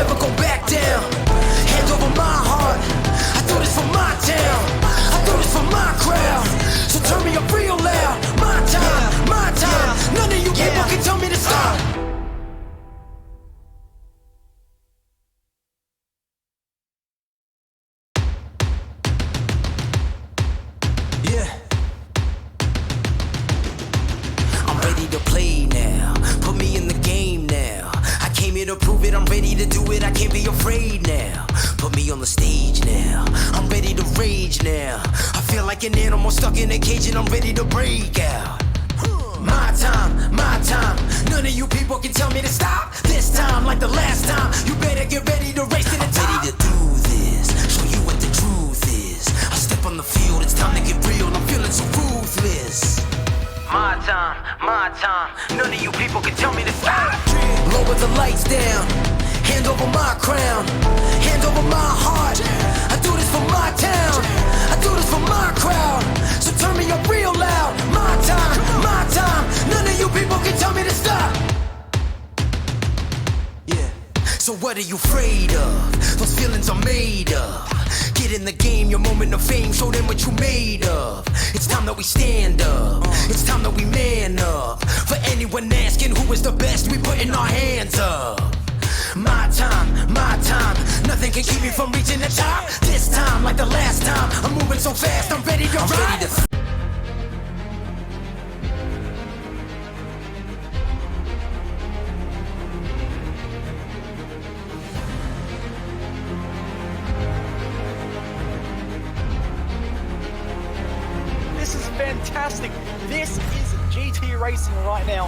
never go back down. Hand over my heart, I do this for my town, I do this for my crowd. So turn me up real loud. My time, none of you people can tell me to stop. Yeah, I'm ready to play now. Put me in the game now. I came here to prove it. I'm ready to do it. I can't be afraid now. Put me on the stage now. I'm ready to rage now. I feel like an animal stuck in a cage and I'm ready to break out. My time. None of you people can tell me to stop. This time, like the last time, you better get ready to race to the top. I'm ready to do this. Show you what the truth is. I step on the field. It's time to get real. I'm feeling so ruthless. My time. None of you people can tell me to stop. Lower the lights down. Hand over my crown. Hand over my heart. I do this for my town. I do this for my crowd. So turn me up real loud. My time. None of you people can tell me to stop. Yeah. So what are you afraid of? Those feelings are made of. Get in the game, your moment of fame, show them what you made of. It's time that we stand up. It's time that we man up. For anyone asking who is the best, we putting our hands up. My time. Nothing can keep me from reaching the top. This time, like the last time, I'm moving so fast, I'm ready to ride. This is fantastic. This is GT racing right now.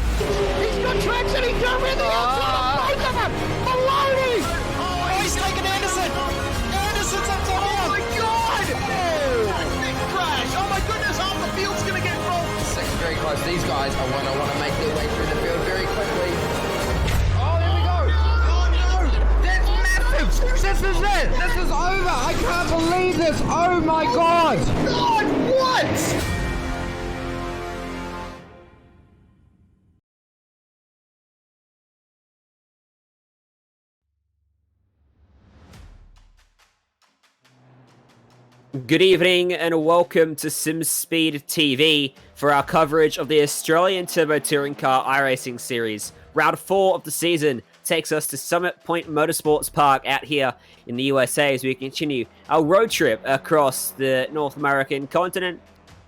He's got traction, he's got with the outside of both of them! Maloney! Oh, he's taken Anderson! Anderson's up to Oh my god! Big crash! Oh my goodness, half the field's gonna get rolled! Second very close. These guys are want to make their way through the field very quickly. Oh, here we go! Oh no! That's massive! This is it! This is over! I can't believe this! Oh my god! God, what? Good evening and welcome to Simspeed TV for our coverage of the Australian Turbo Touring Car iRacing Series. Round 4 of the season takes us to Summit Point Motorsports Park out here in the USA as we continue our road trip across the North American continent.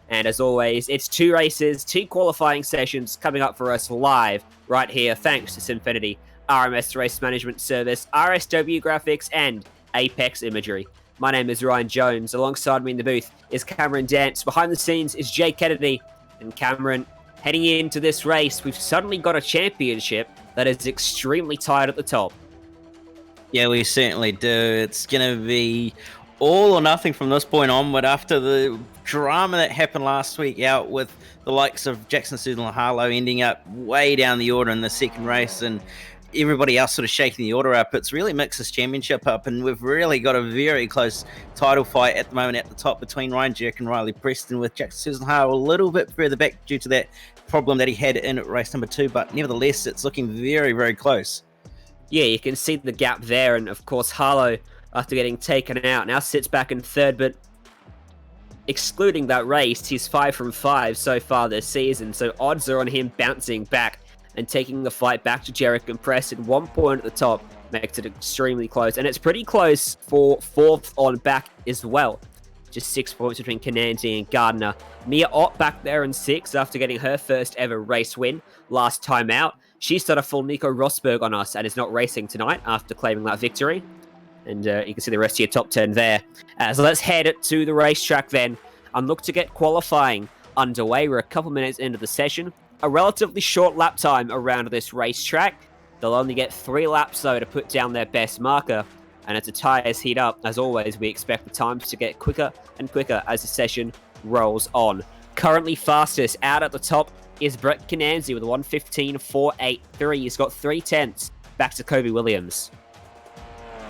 And as always, it's 2 races, 2 qualifying sessions coming up for us live right here thanks to Simfinity, RMS Race Management Service, RSW Graphics and Apex Imagery. My name is Ryan Jones. Alongside me in the booth is Cameron Dance. Behind the scenes is Jay Kennedy. And Cameron, heading into this race, we've suddenly got a championship that is extremely tight at the top. Yeah, we certainly do. It's going to be all or nothing from this point onward after the drama that happened last week out with the likes of Jackson Sudal and Harlow ending up way down the order in the second race and everybody else sort of shaking the order up. It's really mixed this championship up, and we've really got a very close title fight at the moment at the top between Ryan Jerk and Riley Preston, with Jackson Susan a little bit further back due to that problem that he had in race number 2, but nevertheless it's looking very, very close. Yeah, you can see the gap there, and of course Harlow, after getting taken out, now sits back in third, but excluding that race, he's 5 from 5 so far this season, so odds are on him bouncing back and taking the fight back to Jarek and Preston. 1 point at the top makes it extremely close. And it's pretty close for 4th on back as well. Just 6 points between Kananzi and Gardner. Mia Ott back there in 6th after getting her first ever race win last time out. She started full Nico Rosberg on us and is not racing tonight after claiming that victory. And you can see the rest of your top 10 there. So let's head to the racetrack then and look to get qualifying underway. We're a couple minutes into the session. A relatively short lap time around this racetrack. They'll only get 3 laps though to put down their best marker. And as the tyres heat up, as always, we expect the times to get quicker and quicker as the session rolls on. Currently fastest out at the top is Brett Kananzi with 1:15.483. He's got 3 tenths back to Kobe Williams.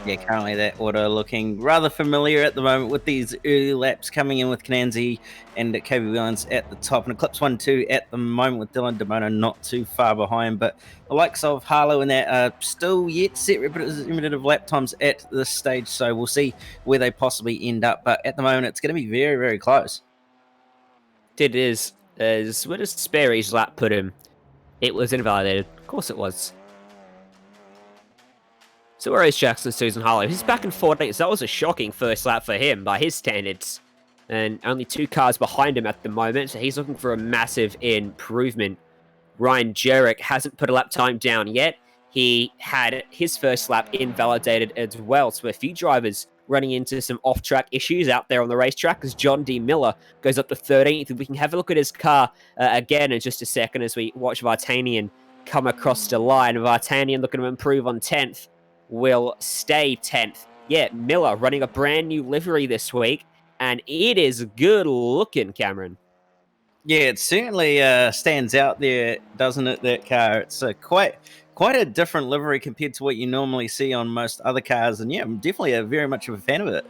Yeah, currently that order looking rather familiar at the moment with these early laps coming in with Kananzi and KB Williams at the top, and Eclipse 1-2 at the moment with Dylan DeMona not too far behind. But the likes of Harlow and that are still yet set repetitive lap times at this stage, so we'll see where they possibly end up. But at the moment, it's going to be very, very close. It is. As where does Sperry's lap put him? It was invalidated. Of course it was. So where is Jackson Susan Harlow? He's back in 14th. So that was a shocking first lap for him by his standards. And only 2 cars behind him at the moment. So he's looking for a massive improvement. Ryan Jerick hasn't put a lap time down yet. He had his first lap invalidated as well. So a few drivers running into some off-track issues out there on the racetrack as John D. Miller goes up to 13th. We can have a look at his car again in just a second as we watch Vartanian come across the line. Vartanian looking to improve on 10th. Will stay 10th. Yeah, Miller running a brand new livery this week, and it is good looking, Cameron. Yeah, it certainly stands out there, doesn't it, that car? It's quite a different livery compared to what you normally see on most other cars, and yeah, I'm definitely very much of a fan of it.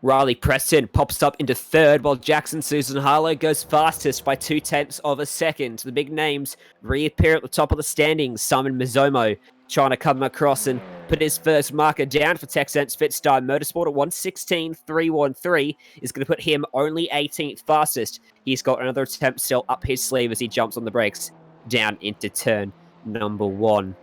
Riley Preston pops up into 3rd, while Jackson Susan Harlow goes fastest by 0.2 of a second. The big names reappear at the top of the standings. Simon Mizomo trying to come across and put his first marker down for Texans Fitstar Motorsport at 1:16.313 is going to put him only 18th fastest. He's got another attempt still up his sleeve as he jumps on the brakes down into turn number 1.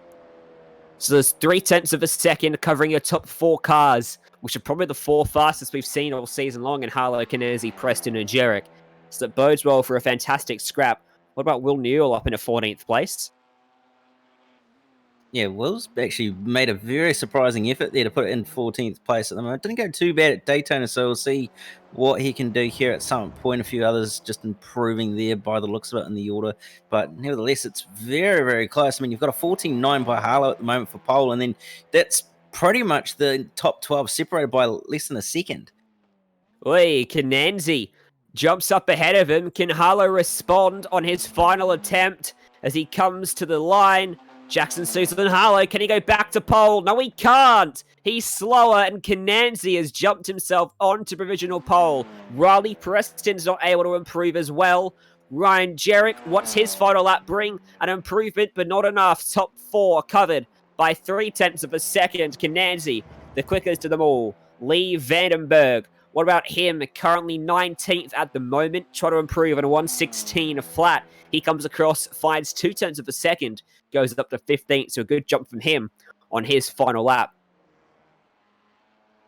So there's 0.3 of a second covering your top 4 cars, which are probably the 4 fastest we've seen all season long in Harlow, Kanezi, Preston, and Jerick. So that bodes well for a fantastic scrap. What about Will Newell up in a 14th place? Yeah, Will's actually made a very surprising effort there to put it in 14th place at the moment. Didn't go too bad at Daytona, so we'll see what he can do here at some point. A few others just improving there by the looks of it in the order. But nevertheless, it's very, very close. I mean, you've got a 14.9 by Harlow at the moment for pole, and then that's pretty much the top 12 separated by less than a second. Oi, Kananzi jumps up ahead of him. Can Harlow respond on his final attempt as he comes to the line? Jackson Susan Harlow, can he go back to pole? No, he can't. He's slower, and Kananzi has jumped himself onto provisional pole. Riley Preston's not able to improve as well. Ryan Jerick, what's his final lap bring? An improvement, but not enough. Top 4 covered by 0.3 of a second. Kananzi, the quickest of them all. Lee Vandenberg, what about him? Currently 19th at the moment. Try to improve on a 1:16 flat. He comes across, finds 0.2 of a second, goes up to 15th. So a good jump from him on his final lap.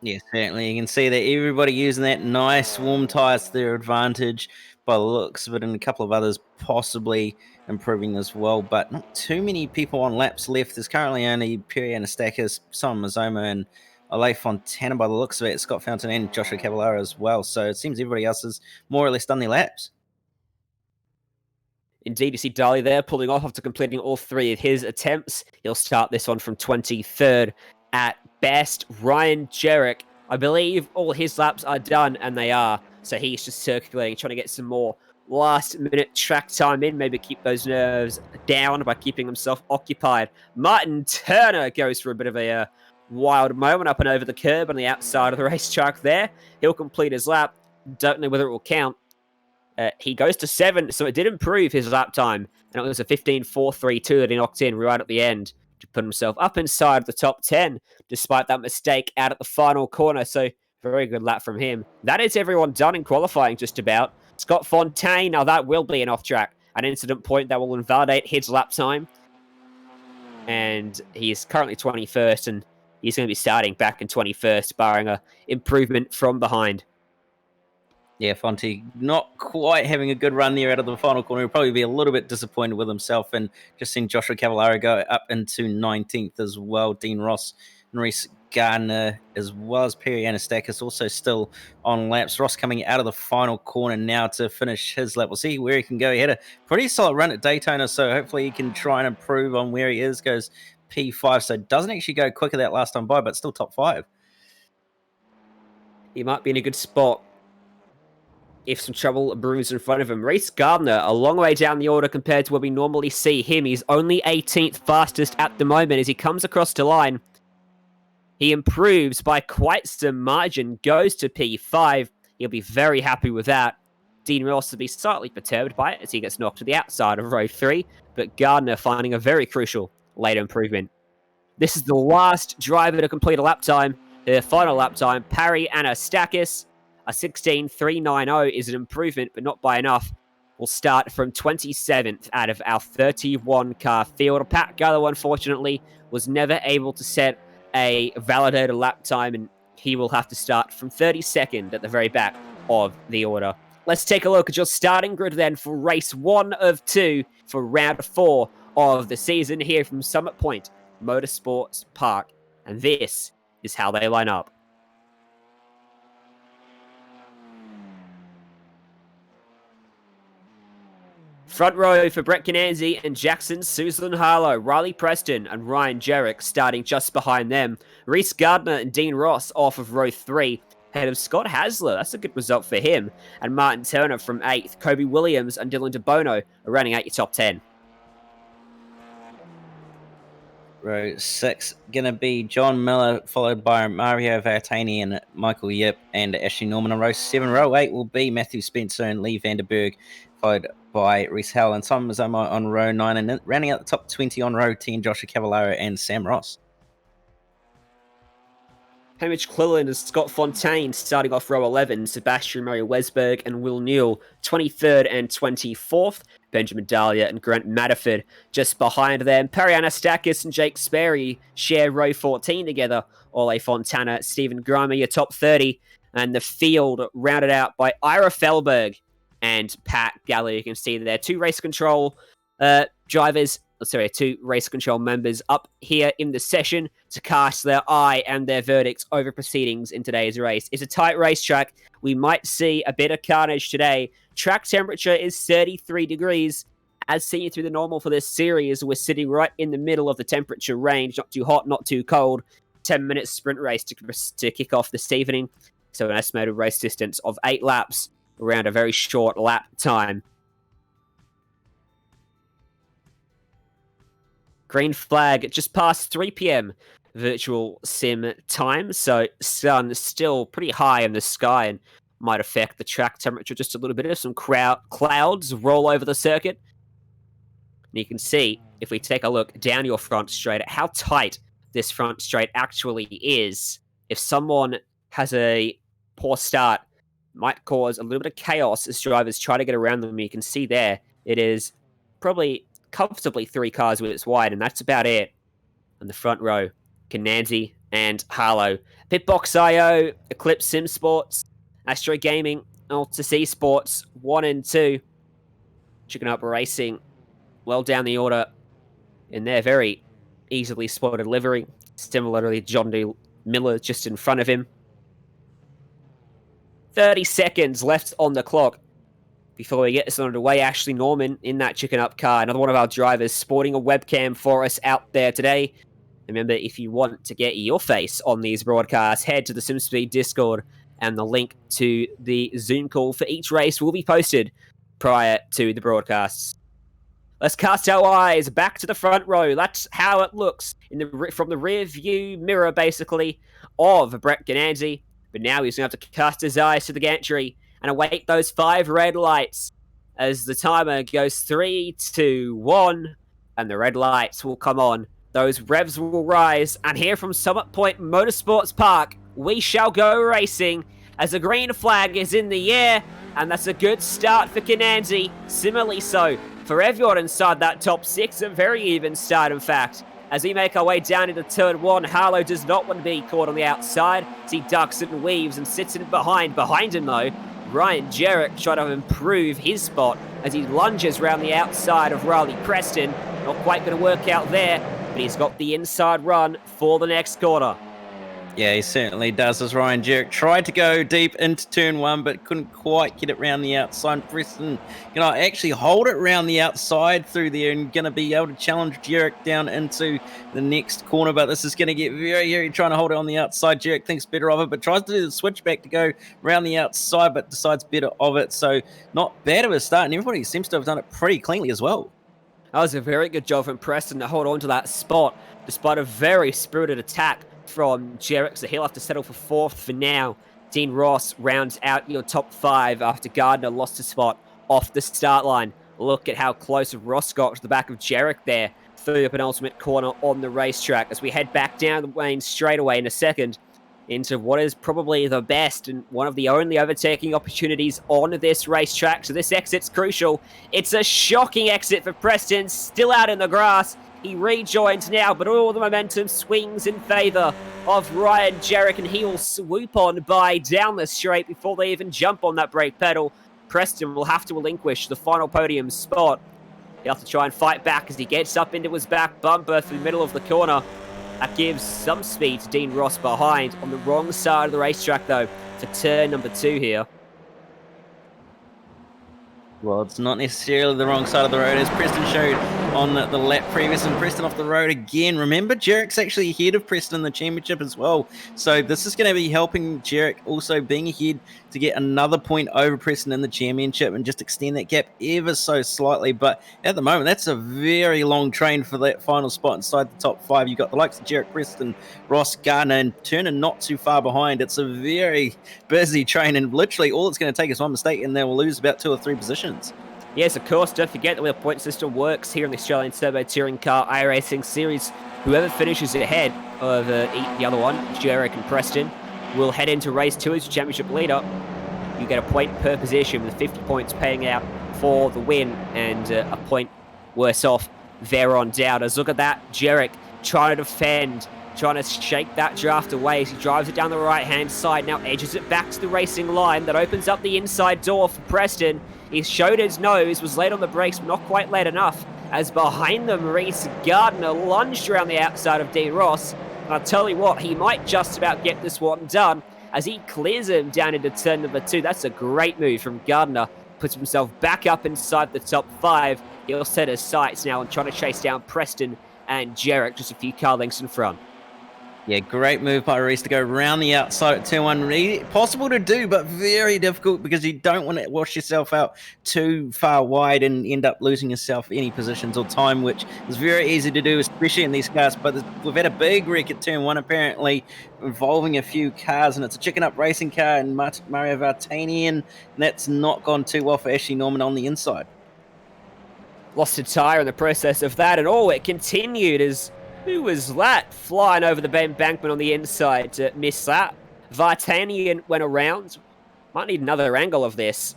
Yeah, certainly. You can see that everybody using that nice warm tyres to their advantage by the looks of it, and a couple of others possibly improving as well, but not too many people on laps left. There's currently only Perry Anastakis, Simon Mazzoma, and Ole Fontana by the looks of it, Scott Fountain and Joshua Cavallaro as well. So it seems everybody else has more or less done their laps. Indeed, you see Daly there pulling off after completing all 3 of his attempts. He'll start this one from 23rd at best. Ryan Jerick, I believe all his laps are done, and they are. So he's just circulating, trying to get some more last-minute track time in, maybe keep those nerves down by keeping himself occupied. Martin Turner goes for a bit of a wild moment up and over the curb on the outside of the racetrack there. He'll complete his lap. Don't know whether it will count. He goes to 7th, so it did improve his lap time, and it was a 15.432 that he knocked in right at the end to put himself up inside the top 10, despite that mistake out at the final corner. So very good lap from him. That is everyone done in qualifying just about. Scott Fontaine, now that will be an off-track, an incident point that will invalidate his lap time. And he is currently 21st, and he's going to be starting back in 21st, barring a improvement from behind. Yeah, Fonte not quite having a good run there out of the final corner. He'll probably be a little bit disappointed with himself, and just seeing Joshua Cavallaro go up into 19th as well. Dean Ross and Reese Gardner, as well as Perry Anastakis, also still on laps. Ross coming out of the final corner now to finish his lap. We'll see where he can go. He had a pretty solid run at Daytona, so hopefully he can try and improve on where he is. Goes P5, so doesn't actually go quicker that last time by, but still top 5. He might be in a good spot if some trouble brews in front of him. Reese Gardner, a long way down the order compared to where we normally see him. He's only 18th fastest at the moment as he comes across the line. He improves by quite some margin, goes to P5. He'll be very happy with that. Dean will also be slightly perturbed by it as he gets knocked to the outside of row 3, but Gardner finding a very crucial late improvement. This is the last driver to complete a lap time. The final lap time, Parry Anastakis, a 16.390 is an improvement, but not by enough. We'll start from 27th out of our 31-car field. Pat Gallo, unfortunately, was never able to set a validated lap time, and he will have to start from 32nd at the very back of the order. Let's take a look at your starting grid then for race 1 of 2 for round 4 of the season here from Summit Point Motorsports Park. And this is how they line up. Front row for Brett Cananzi and Jackson Susan Harlow, Riley Preston and Ryan Jerrick starting just behind them. Reese Gardner and Dean Ross off of row 3. Ahead of Scott Hasler, that's a good result for him. And Martin Turner from 8th. Kobe Williams and Dylan DeBono are rounding out your top 10. Row 6 gonna be John Miller, followed by Mario Vartani and Michael Yip and Ashley Norman on row 7. Row 8 will be Matthew Spencer and Lee Vanderberg, followed by Reese Howell and Simon Mazzoma on row 9, and rounding out the top 20 on row 10, Joshua Cavallaro and Sam Ross. Hamish Cleland and Scott Fontaine starting off row 11. Sebastian Murray Wesberg and Will Newell 23rd and 24th. Benjamin Dahlia and Grant Matterford just behind them. Perry Anastakis and Jake Sperry share row 14 together. Ole Fontana, Stephen Grimer, your top 30. And the field rounded out by Ira Felberg and Pat Gallo. You can see there two race control two race control members up here in the session to cast their eye and their verdicts over proceedings in today's race. It's a tight racetrack. We might see a bit of carnage today. Track temperature is 33 degrees. As seen through the normal for this series, we're sitting right in the middle of the temperature range. Not too hot, not too cold. 10-minute sprint race to kick off this evening. So an estimated race distance of 8 laps around a very short lap time. Green flag just past 3 p.m. virtual sim time, so sun still pretty high in the sky and might affect the track temperature just a little bit. Some clouds roll over the circuit. And you can see, if we take a look down your front straight, how tight this front straight actually is. If someone has a poor start, it might cause a little bit of chaos as drivers try to get around them. You can see there, it is probably comfortably 3 cars widths wide, and that's about it. On the front row, Cananzi and Harlow. Pitbox.io, Eclipse Sim Sports, Astro Gaming, Alta Sea Sports, 1 and 2. Chicken Up Racing, well down the order in their very easily spotted livery. Similarly, John D. Miller just in front of him. 30 seconds left on the clock before we get this underway. Ashley Norman in that Chicken Up car, another one of our drivers sporting a webcam for us out there today. Remember, if you want to get your face on these broadcasts, head to the Simspeed Discord, and the link to the Zoom call for each race will be posted prior to the broadcasts. Let's cast our eyes back to the front row. That's how it looks from the rear view mirror, basically, of Brett Cananzi. But now he's going to have to cast his eyes to the gantry and await those 5 red lights as the timer goes 3, 2, 1, and the red lights will come on. Those revs will rise, and here from Summit Point Motorsports Park, we shall go racing as the green flag is in the air, and that's a good start for Cananzi. Similarly so for everyone inside that top 6, a very even start in fact. As we make our way down into turn 1, Harlow does not want to be caught on the outside as he ducks and weaves and sits in behind. Behind him though, Ryan Jerrick trying to improve his spot as he lunges around the outside of Riley Preston. Not quite going to work out there, but he's got the inside run for the next corner. Yeah, he certainly does, as Ryan Jerrick tried to go deep into turn 1, but couldn't quite get it round the outside. Preston actually hold it round the outside through there and going to be able to challenge Jerrick down into the next corner, but this is going to get very, very trying to hold it on the outside. Jerrick thinks better of it, but tries to do the switchback to go round the outside, but decides better of it. So not bad of a start, and everybody seems to have done it pretty cleanly as well. That was a very good job from Preston to hold on to that spot, despite a very spirited attack from Jarek, so he'll have to settle for 4th for now. Dean Ross rounds out your top 5 after Gardner lost a spot off the start line. Look at how close Ross got to the back of Jarek there through the penultimate corner on the racetrack as we head back down the main straightaway in a second into what is probably the best and one of the only overtaking opportunities on this racetrack. So this exit's crucial. It's a shocking exit for Preston, still out in the grass. He rejoins now, but all the momentum swings in favour of Ryan Jarek, and he will swoop on by down the straight before they even jump on that brake pedal. Preston will have to relinquish the final podium spot. He'll have to try and fight back as he gets up into his back bumper through the middle of the corner. That gives some speed to Dean Ross behind on the wrong side of the racetrack, though, for turn number 2 here. Well, it's not necessarily the wrong side of the road, as Preston showed on the lap previous, and Preston off the road again. Remember, Jarek's actually ahead of Preston in the championship as well. So this is going to be helping Jarek also being ahead to get another point over Preston in the championship and just extend that gap ever so slightly. But at the moment, that's a very long train for that final spot inside the top 5. You've got the likes of Jarek, Preston, Ross, Gardner, and Turner not too far behind. It's a very busy train, and literally all it's going to take is one mistake and they will lose about 2 or 3 positions. Yes, of course, don't forget the way the point system works here in the Australian Turbo Touring Car iRacing Series. Whoever finishes ahead of the other one, Jarek and Preston, will head into race 2 as your championship leader. You get a point per position with 50 points paying out for the win and a point worse off there on down. As look at that, Jarek trying to defend, trying to shake that draft away as he drives it down the right-hand side, now edges it back to the racing line. That opens up the inside door for Preston. He showed his nose, was late on the brakes, but not quite late enough, as behind them, Reese Gardner lunged around the outside of Dean Ross. And I'll tell you what, he might just about get this one done as he clears him down into turn number 2. That's a great move from Gardner. Puts himself back up inside the top 5. He'll set his sights now and trying to chase down Preston and Jarek just a few car lengths in front. Yeah, great move by Reese to go around the outside at turn 1. Possible to do, but very difficult because you don't want to wash yourself out too far wide and end up losing yourself any positions or time, which is very easy to do, especially in these cars. But we've had a big wreck at turn 1, apparently, involving a few cars, and it's a chicken up racing car and Mario Vartanian, and that's not gone too well for Ashley Norman on the inside. Lost a tyre in the process of that, and it continued as... Who was that? Flying over the embankment on the inside to miss that. Vartanian went around. Might need another angle of this.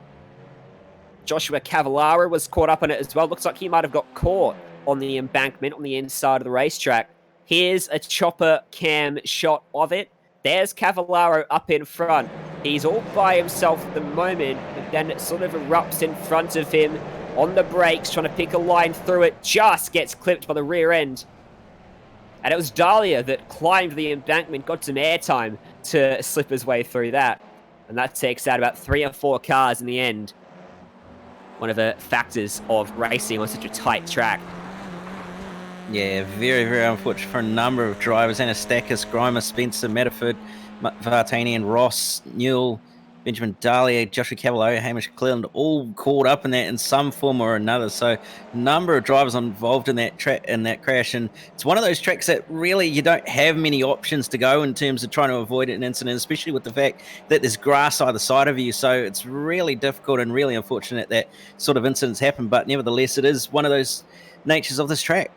Joshua Cavallaro was caught up in it as well. Looks like he might have got caught on the embankment on the inside of the racetrack. Here's a chopper cam shot of it. There's Cavallaro up in front. He's all by himself at the moment, but then it sort of erupts in front of him on the brakes, trying to pick a line through it. Just gets clipped by the rear end. And it was Dahlia that climbed the embankment, got some airtime to slip his way through that. And that takes out about 3 or 4 cars in the end. One of the factors of racing on such a tight track. Yeah, very, very unfortunate for a number of drivers. Anastakis, Grimer, Spencer, Metaford, Vartanian, Ross, Newell, Benjamin Dahlia, Joshua Cavallaro, Hamish Cleland, all caught up in that in some form or another. So, a number of drivers involved in that crash, and it's one of those tracks that really you don't have many options to go in terms of trying to avoid an incident, especially with the fact that there's grass either side of you. So, it's really difficult and really unfortunate that sort of incidents happen. But nevertheless, it is one of those natures of this track.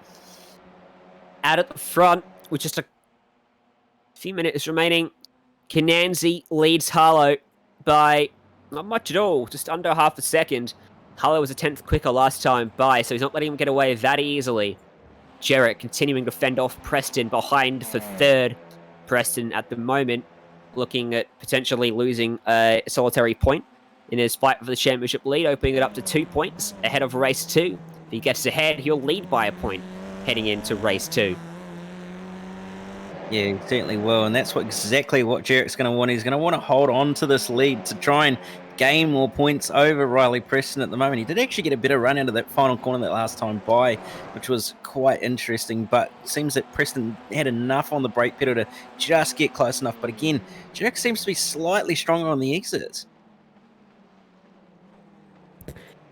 Out at the front, with just a few minutes remaining, Kananzi leads Harlow by not much at all, just under half a second. Harlow was a 10th quicker last time by, so he's not letting him get away that easily. Jarek continuing to fend off Preston behind for 3rd. Preston at the moment looking at potentially losing a solitary point in his fight for the championship lead, opening it up to 2 points ahead of race 2. If he gets ahead, he'll lead by a point heading into race 2. Yeah, he certainly will, and that's exactly what Jarek's going to want. He's going to want to hold on to this lead to try and gain more points over Riley Preston at the moment. He did actually get a better run into that final corner that last time by, which was quite interesting, but it seems that Preston had enough on the brake pedal to just get close enough. But again, Jarek seems to be slightly stronger on the exits.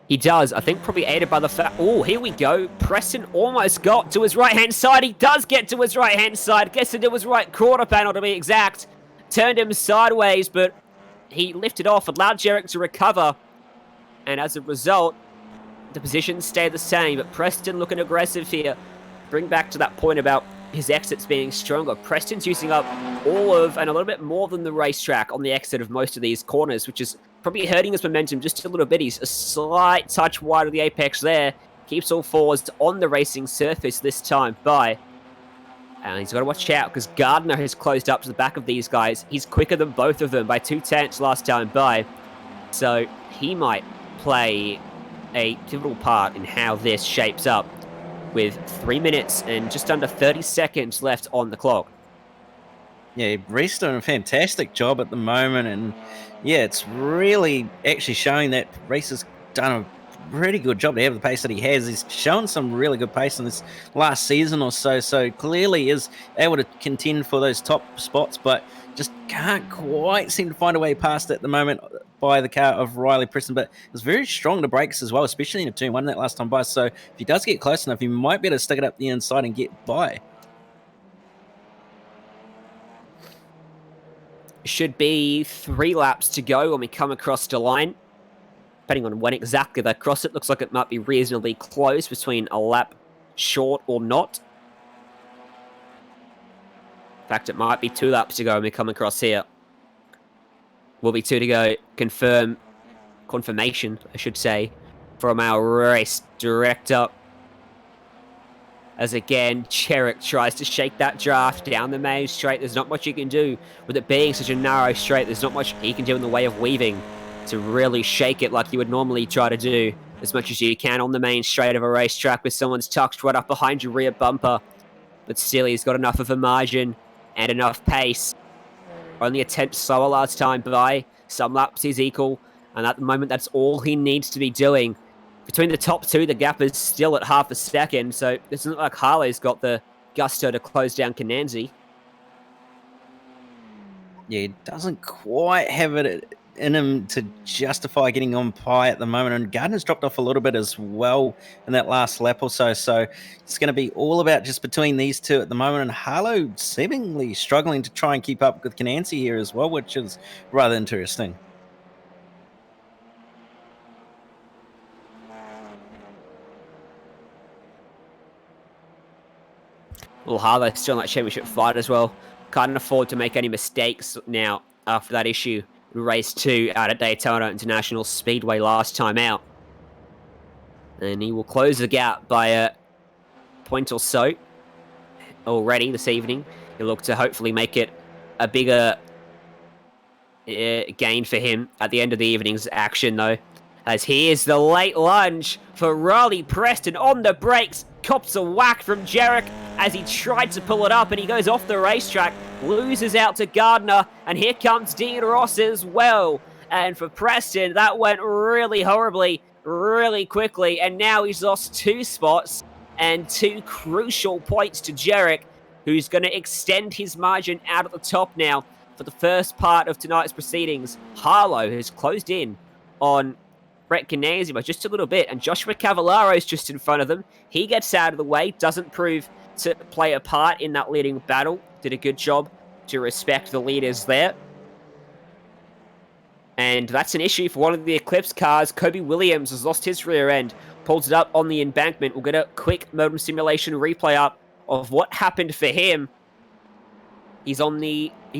He does. I think probably aided by the fact... Oh, here we go. Preston almost got to his right-hand side. He does get to his right-hand side. Gets into his right quarter panel, to be exact. Turned him sideways, but he lifted off, allowed Jarek to recover. And as a result, the positions stay the same. But Preston looking aggressive here. Bring back to that point about his exits being stronger. Preston's using up all of and a little bit more than the racetrack on the exit of most of these corners, which is probably hurting his momentum just a little bit. He's a slight touch wide of the apex there. Keeps all fours on the racing surface this time by. And he's got to watch out because Gardner has closed up to the back of these guys. He's quicker than both of them by 2/10 last time by. So he might play a pivotal part in how this shapes up with 3 minutes and just under 30 seconds left on the clock. Yeah, Reese doing a fantastic job at the moment, and yeah, it's really actually showing that Reese has done a pretty good job to have the pace that he has. He's shown some really good pace in this last season or so, so clearly is able to contend for those top spots, but just can't quite seem to find a way past it at the moment by the car of Riley Preston. But it was very strong to brakes as well, especially in a turn one that last time by. So if he does get close enough, he might be able to stick it up the inside and get by. Should be 3 laps to go when we come across the line. Depending on when exactly they cross it, looks like it might be reasonably close between a lap short or not. In fact, it might be 2 laps to go when we come across here. Will be 2 to go. Confirmation, I should say, from our race director. As again, Cherrick tries to shake that draft down the main straight. There's not much he can do. With it being such a narrow straight, there's not much he can do in the way of weaving to really shake it like you would normally try to do as much as you can on the main straight of a racetrack with someone's tucked right up behind your rear bumper. But still, he's got enough of a margin and enough pace. Only a tenth slower last time by. Some laps he's equal. And at the moment, that's all he needs to be doing. Between the top 2, the gap is still at half a second, so it doesn't look like Harley's got the gusto to close down Kananzi. Yeah, he doesn't quite have it in him to justify getting on pie at the moment, and Gardner's dropped off a little bit as well in that last lap or so, so it's going to be all about just between these two at the moment, and Harlow seemingly struggling to try and keep up with Kananzi here as well, which is rather interesting. Well, Harlow still in that championship fight as well. Can't afford to make any mistakes now after that issue in race 2 out at Daytona International Speedway last time out. And he will close the gap by a point or so already this evening. He'll look to hopefully make it a bigger gain for him at the end of the evening's action, though. As here's the late lunge for Riley Preston on the brakes. Cops a whack from Jarek as he tried to pull it up, and he goes off the racetrack, loses out to Gardner, and here comes Dean Ross as well. And for Preston, that went really horribly, really quickly, and now he's lost 2 spots and 2 crucial points to Jarek, who's going to extend his margin out at the top now for the first part of tonight's proceedings. Harlow has closed in on Brett Kananzi by just a little bit, and Joshua Cavalaro's just in front of them. He gets out of the way, doesn't prove to play a part in that leading battle. Did a good job to respect the leaders there. And that's an issue for one of the Eclipse cars. Kobe Williams has lost his rear end, pulls it up on the embankment. We'll get a quick modem simulation replay up of what happened for him. He's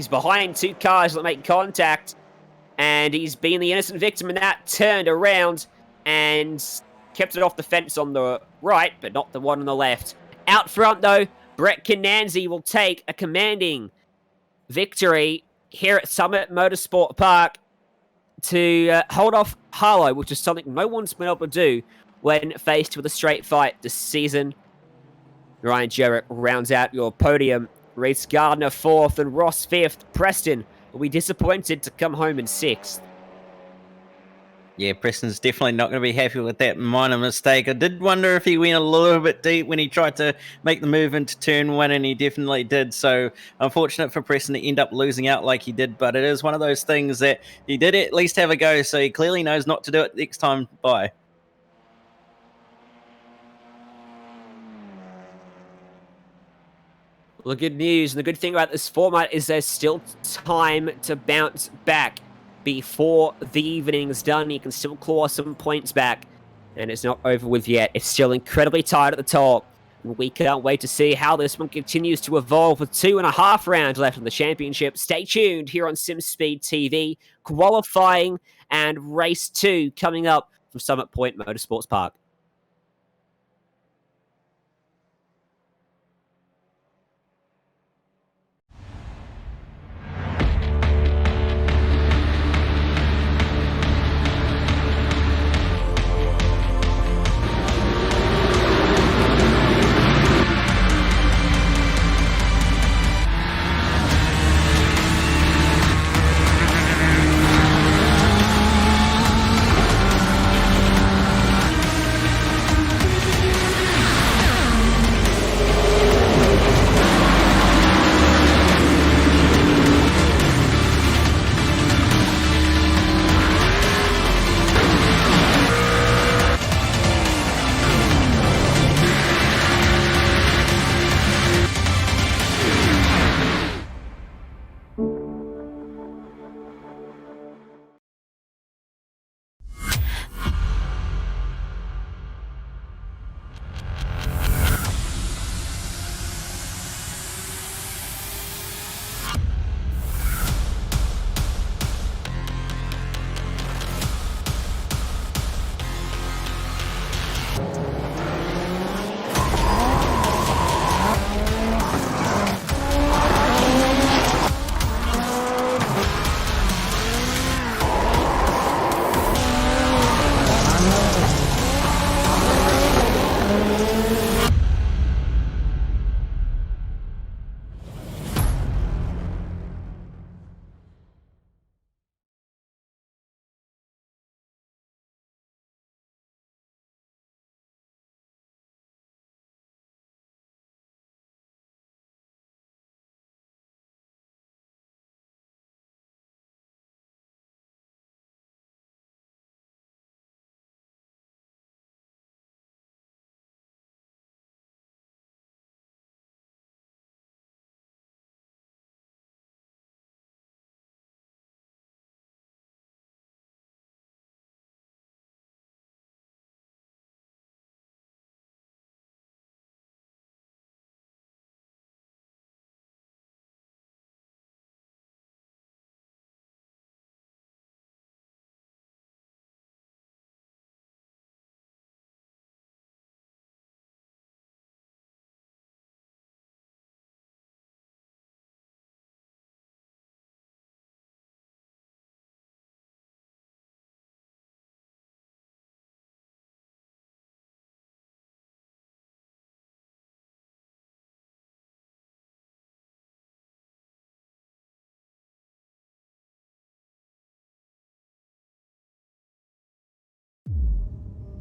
behind 2 cars that make contact, and he's been the innocent victim in that, turned around and kept it off the fence on the right, but not the one on the left. Out front, though, Brett Kananzi will take a commanding victory here at Summit Motorsport Park to hold off Harlow, which is something no one's been able to do when faced with a straight fight this season. Ryan Jarrett rounds out your podium. Reese Gardner 4th and Ross 5th. Preston will be disappointed to come home in 6th. Yeah, Preston's definitely not going to be happy with that minor mistake. I did wonder if he went a little bit deep when he tried to make the move into turn 1, and he definitely did. So unfortunate for Preston to end up losing out like he did, but it is one of those things that he did at least have a go, so he clearly knows not to do it next time by. Well, the good news and the good thing about this format is there's still time to bounce back before the evening's done. You can still claw some points back, and it's not over with yet. It's still incredibly tight at the top. And we can't wait to see how this one continues to evolve with 2.5 rounds left in the championship. Stay tuned here on Simspeed TV. Qualifying and race 2 coming up from Summit Point Motorsports Park.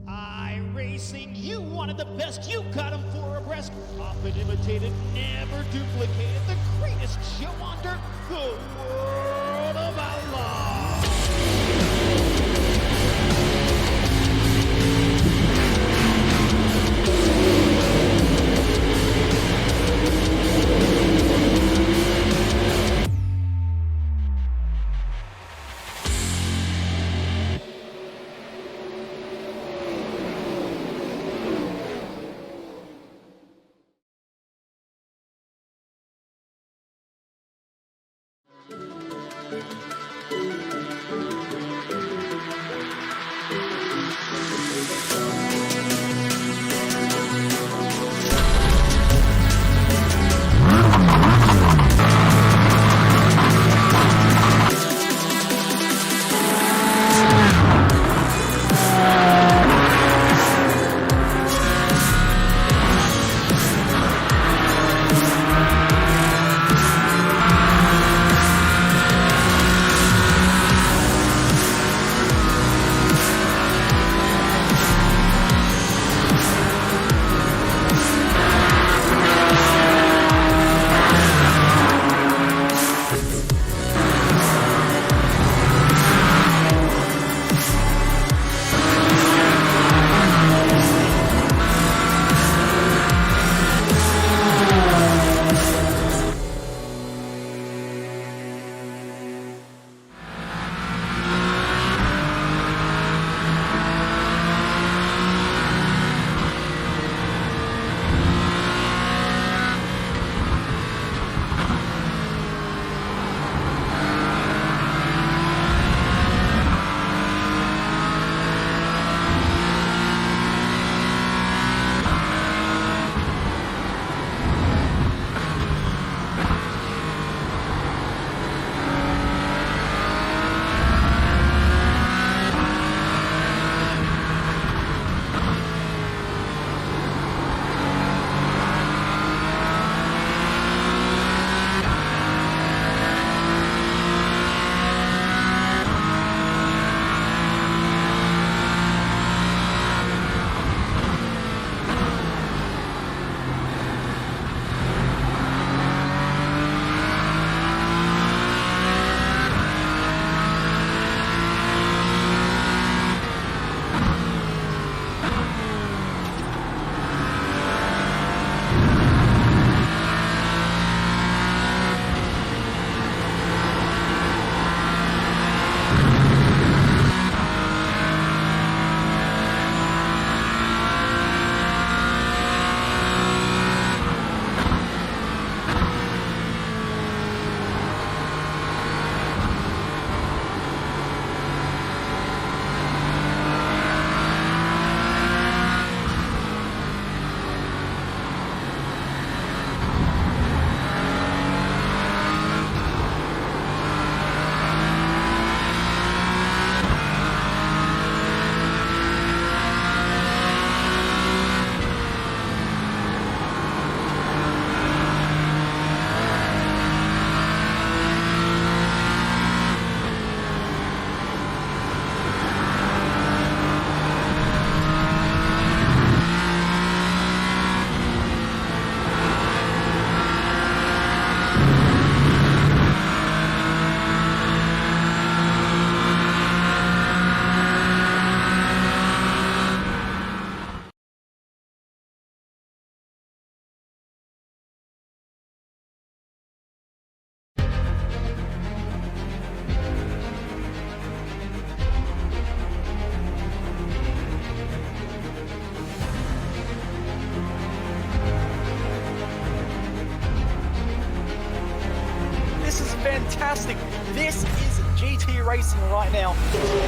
iRacing, you wanted the best, you got them 4 abreast. Often imitated, never duplicated. The greatest show on dirt, the world of outlaw. this is fantastic. This is GT Racing right now.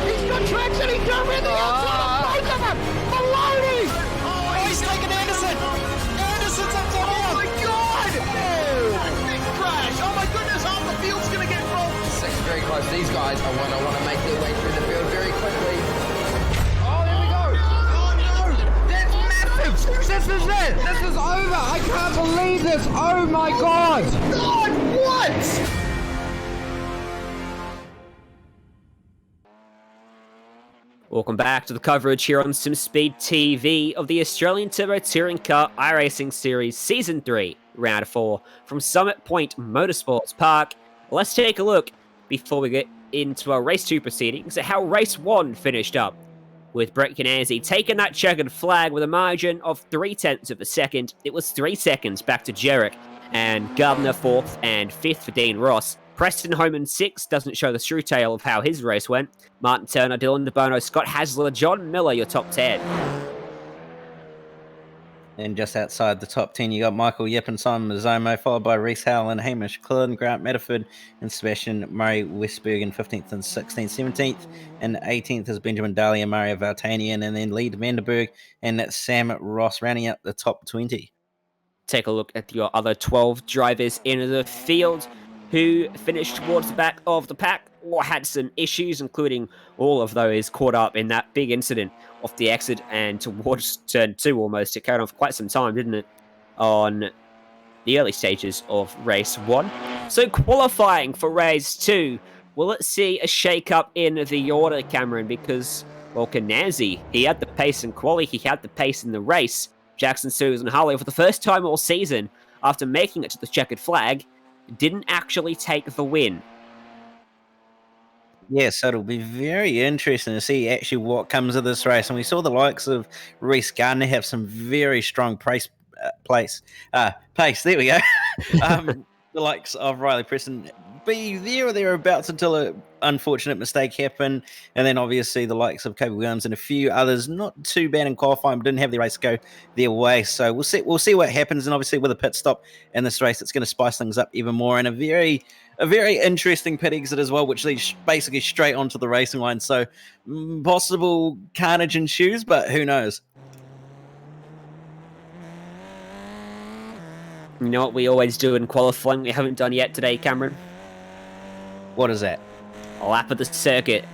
He's got traction, he's going the outside of both of them! Maloney! Oh, he's taken Anderson. Anderson's up to Oh my god! Big crash! Oh my goodness, half the field's gonna get rolled! Six very close. These guys I want to make their way through the field very quickly. Oh, there we go. Oh no! That's massive. This is it. This is over. I can't believe this. Oh my god. God, what? Welcome back to the coverage here on Simspeed TV of the Australian Turbo Touring Car iRacing Series Season 3, Round 4, from Summit Point Motorsports Park. Let's take a look, before we get into our Race 2 proceedings, at how Race 1 finished up, with Brett Canazzi taking that checkered flag with a margin of 0.3 of a second. It was 3 seconds back to Jarek, and Gardner 4th and 5th for Dean Ross. Preston Homan 6th doesn't show the true tale of how his race went. Martin Turner, Dylan DeBono, Scott Hasler, John Miller, your top 10. And just outside the top 10, you got Michael Yip and Simon Mazzomo, followed by Reese Howell and Hamish Cullen, Grant Medford, and Sebastian Murray Westberg in 15th and 16th. 17th and 18th is Benjamin Daly and Mario Valtanian, and then Lee Vandenberg and Sam Ross rounding out the top 20. Take a look at your other 12 drivers in the field who finished towards the back of the pack or had some issues, including all of those caught up in that big incident off the exit and towards turn 2 almost. It carried on for quite some time, didn't it, on the early stages of race 1. So qualifying for race 2, will it see a shake-up in the order, Cameron? Because, well, Canazzi, he had the pace in quali, he had the pace in the race. Jackson Susan Harley, for the first time all season, after making it to the checkered flag, didn't actually take the win. Yeah, so it'll be very interesting to see actually what comes of this race. And we saw the likes of Reese Gardner have some very strong pace. There we go. The likes of Riley Preston be there or thereabouts until an unfortunate mistake happened. And then obviously the likes of Kobe Williams and a few others, not too bad in qualifying, but didn't have the race go their way. So we'll see what happens. And obviously with a pit stop in this race, it's going to spice things up even more. And a very interesting pit exit as well, which leads basically straight onto the racing line. So possible carnage ensues, but who knows? You know what we always do in qualifying we haven't done yet today, Cameron? What is that? A lap of the circuit,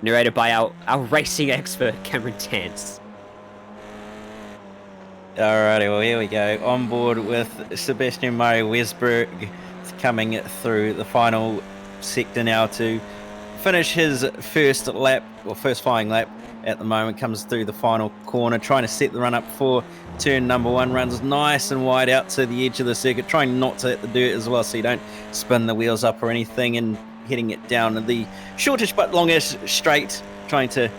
narrated by our racing expert, Cameron Tance. Alrighty, well, here we go. On board with Sebastian Murray Westberg coming through the final sector now to finish his first lap, or first flying lap at the moment. Comes through the final corner, trying to set the run up for turn number 1. Runs nice and wide out to the edge of the circuit, trying not to hit the dirt as well so you don't spin the wheels up or anything, and heading it down the shortish but longish straight, trying to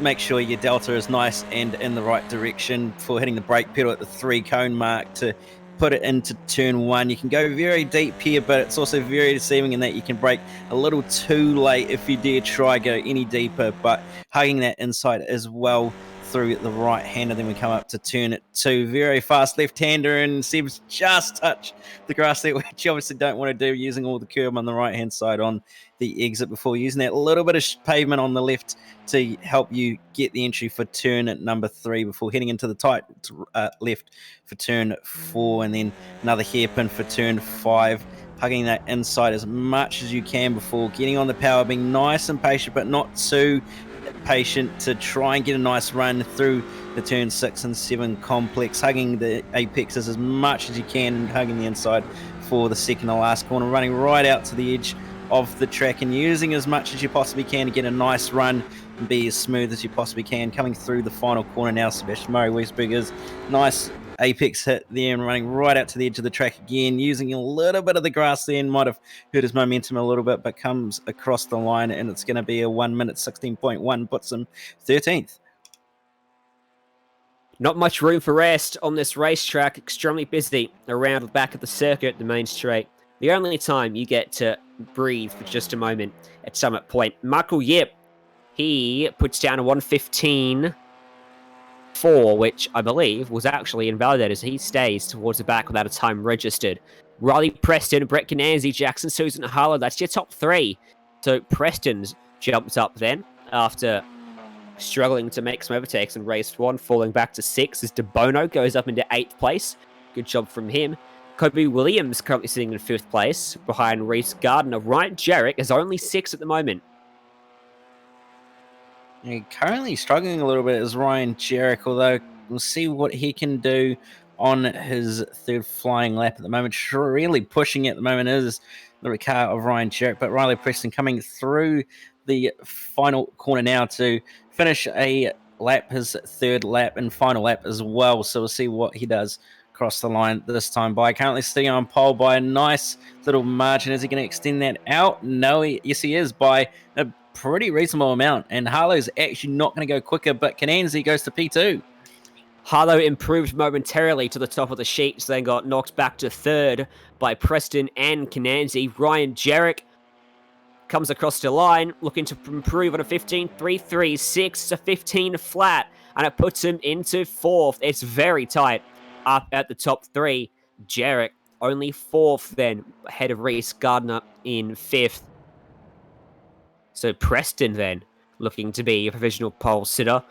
make sure your delta is nice and in the right direction for hitting the brake pedal at the 3 cone mark to put it into turn 1. You can go very deep here, but it's also very deceiving in that you can brake a little too late if you dare try go any deeper, but hugging that inside as well through the right hander. Then we come up to turn 2, very fast left-hander, and Seb's just touch the grass there, which you obviously don't want to do, using all the curb on the right-hand side on the exit before using that little bit of pavement on the left to help you get the entry for turn number 3 before heading into the tight left for turn 4, and then another hairpin for turn 5. Hugging that inside as much as you can before getting on the power, being nice and patient, but not too patient, to try and get a nice run through the turn 6 and 7 complex, hugging the apexes as much as you can and hugging the inside for the second to last corner, running right out to the edge of the track and using as much as you possibly can to get a nice run and be as smooth as you possibly can. Coming through the final corner now, Sebastian Murray Westberger's nice apex hit there and running right out to the edge of the track again, using a little bit of the grass there, and might have hurt his momentum a little bit, but comes across the line, and it's going to be a 1 minute 16.1, puts him 13th. Not much room for rest on this racetrack, extremely busy around the back of the circuit, the main straight. The only time you get to breathe for just a moment at Summit Point. Michael Yip, he puts down a 1:15.4, which I believe was actually invalidated, as he stays towards the back without a time registered. Riley Preston, Brett Cananzi, Jackson, Susan, Harlow. That's your top 3. So Preston's jumped up then after struggling to make some overtakes in race 1, falling back to 6 as DeBono goes up into 8th place. Good job from him. Kobe Williams currently sitting in 5th place behind Reese Gardner. Ryan Jarrett is only 6 at the moment. Currently struggling a little bit is Ryan Jarrett, although we'll see what he can do on his 3rd flying lap at the moment. Really pushing it at the moment is the car of Ryan Jarrett, but Riley Preston coming through the final corner now to finish a lap, his 3rd lap and final lap as well. So we'll see what he does across the line this time by. Currently sitting on pole by a nice little margin. Is he going to extend that out? No, yes he is, by a pretty reasonable amount. And Harlow's actually not going to go quicker, but Cananzi goes to P2. Harlow improved momentarily to the top of the sheets, then got knocked back to 3rd by Preston and Cananzi. Ryan Jarrett comes across the line, looking to improve on a 15.336 to 15 flat, and it puts him into 4th. It's very tight up at the top 3. Jarrett only 4th then, ahead of Reese Gardner in 5th. So Preston then, looking to be a provisional pole sitter.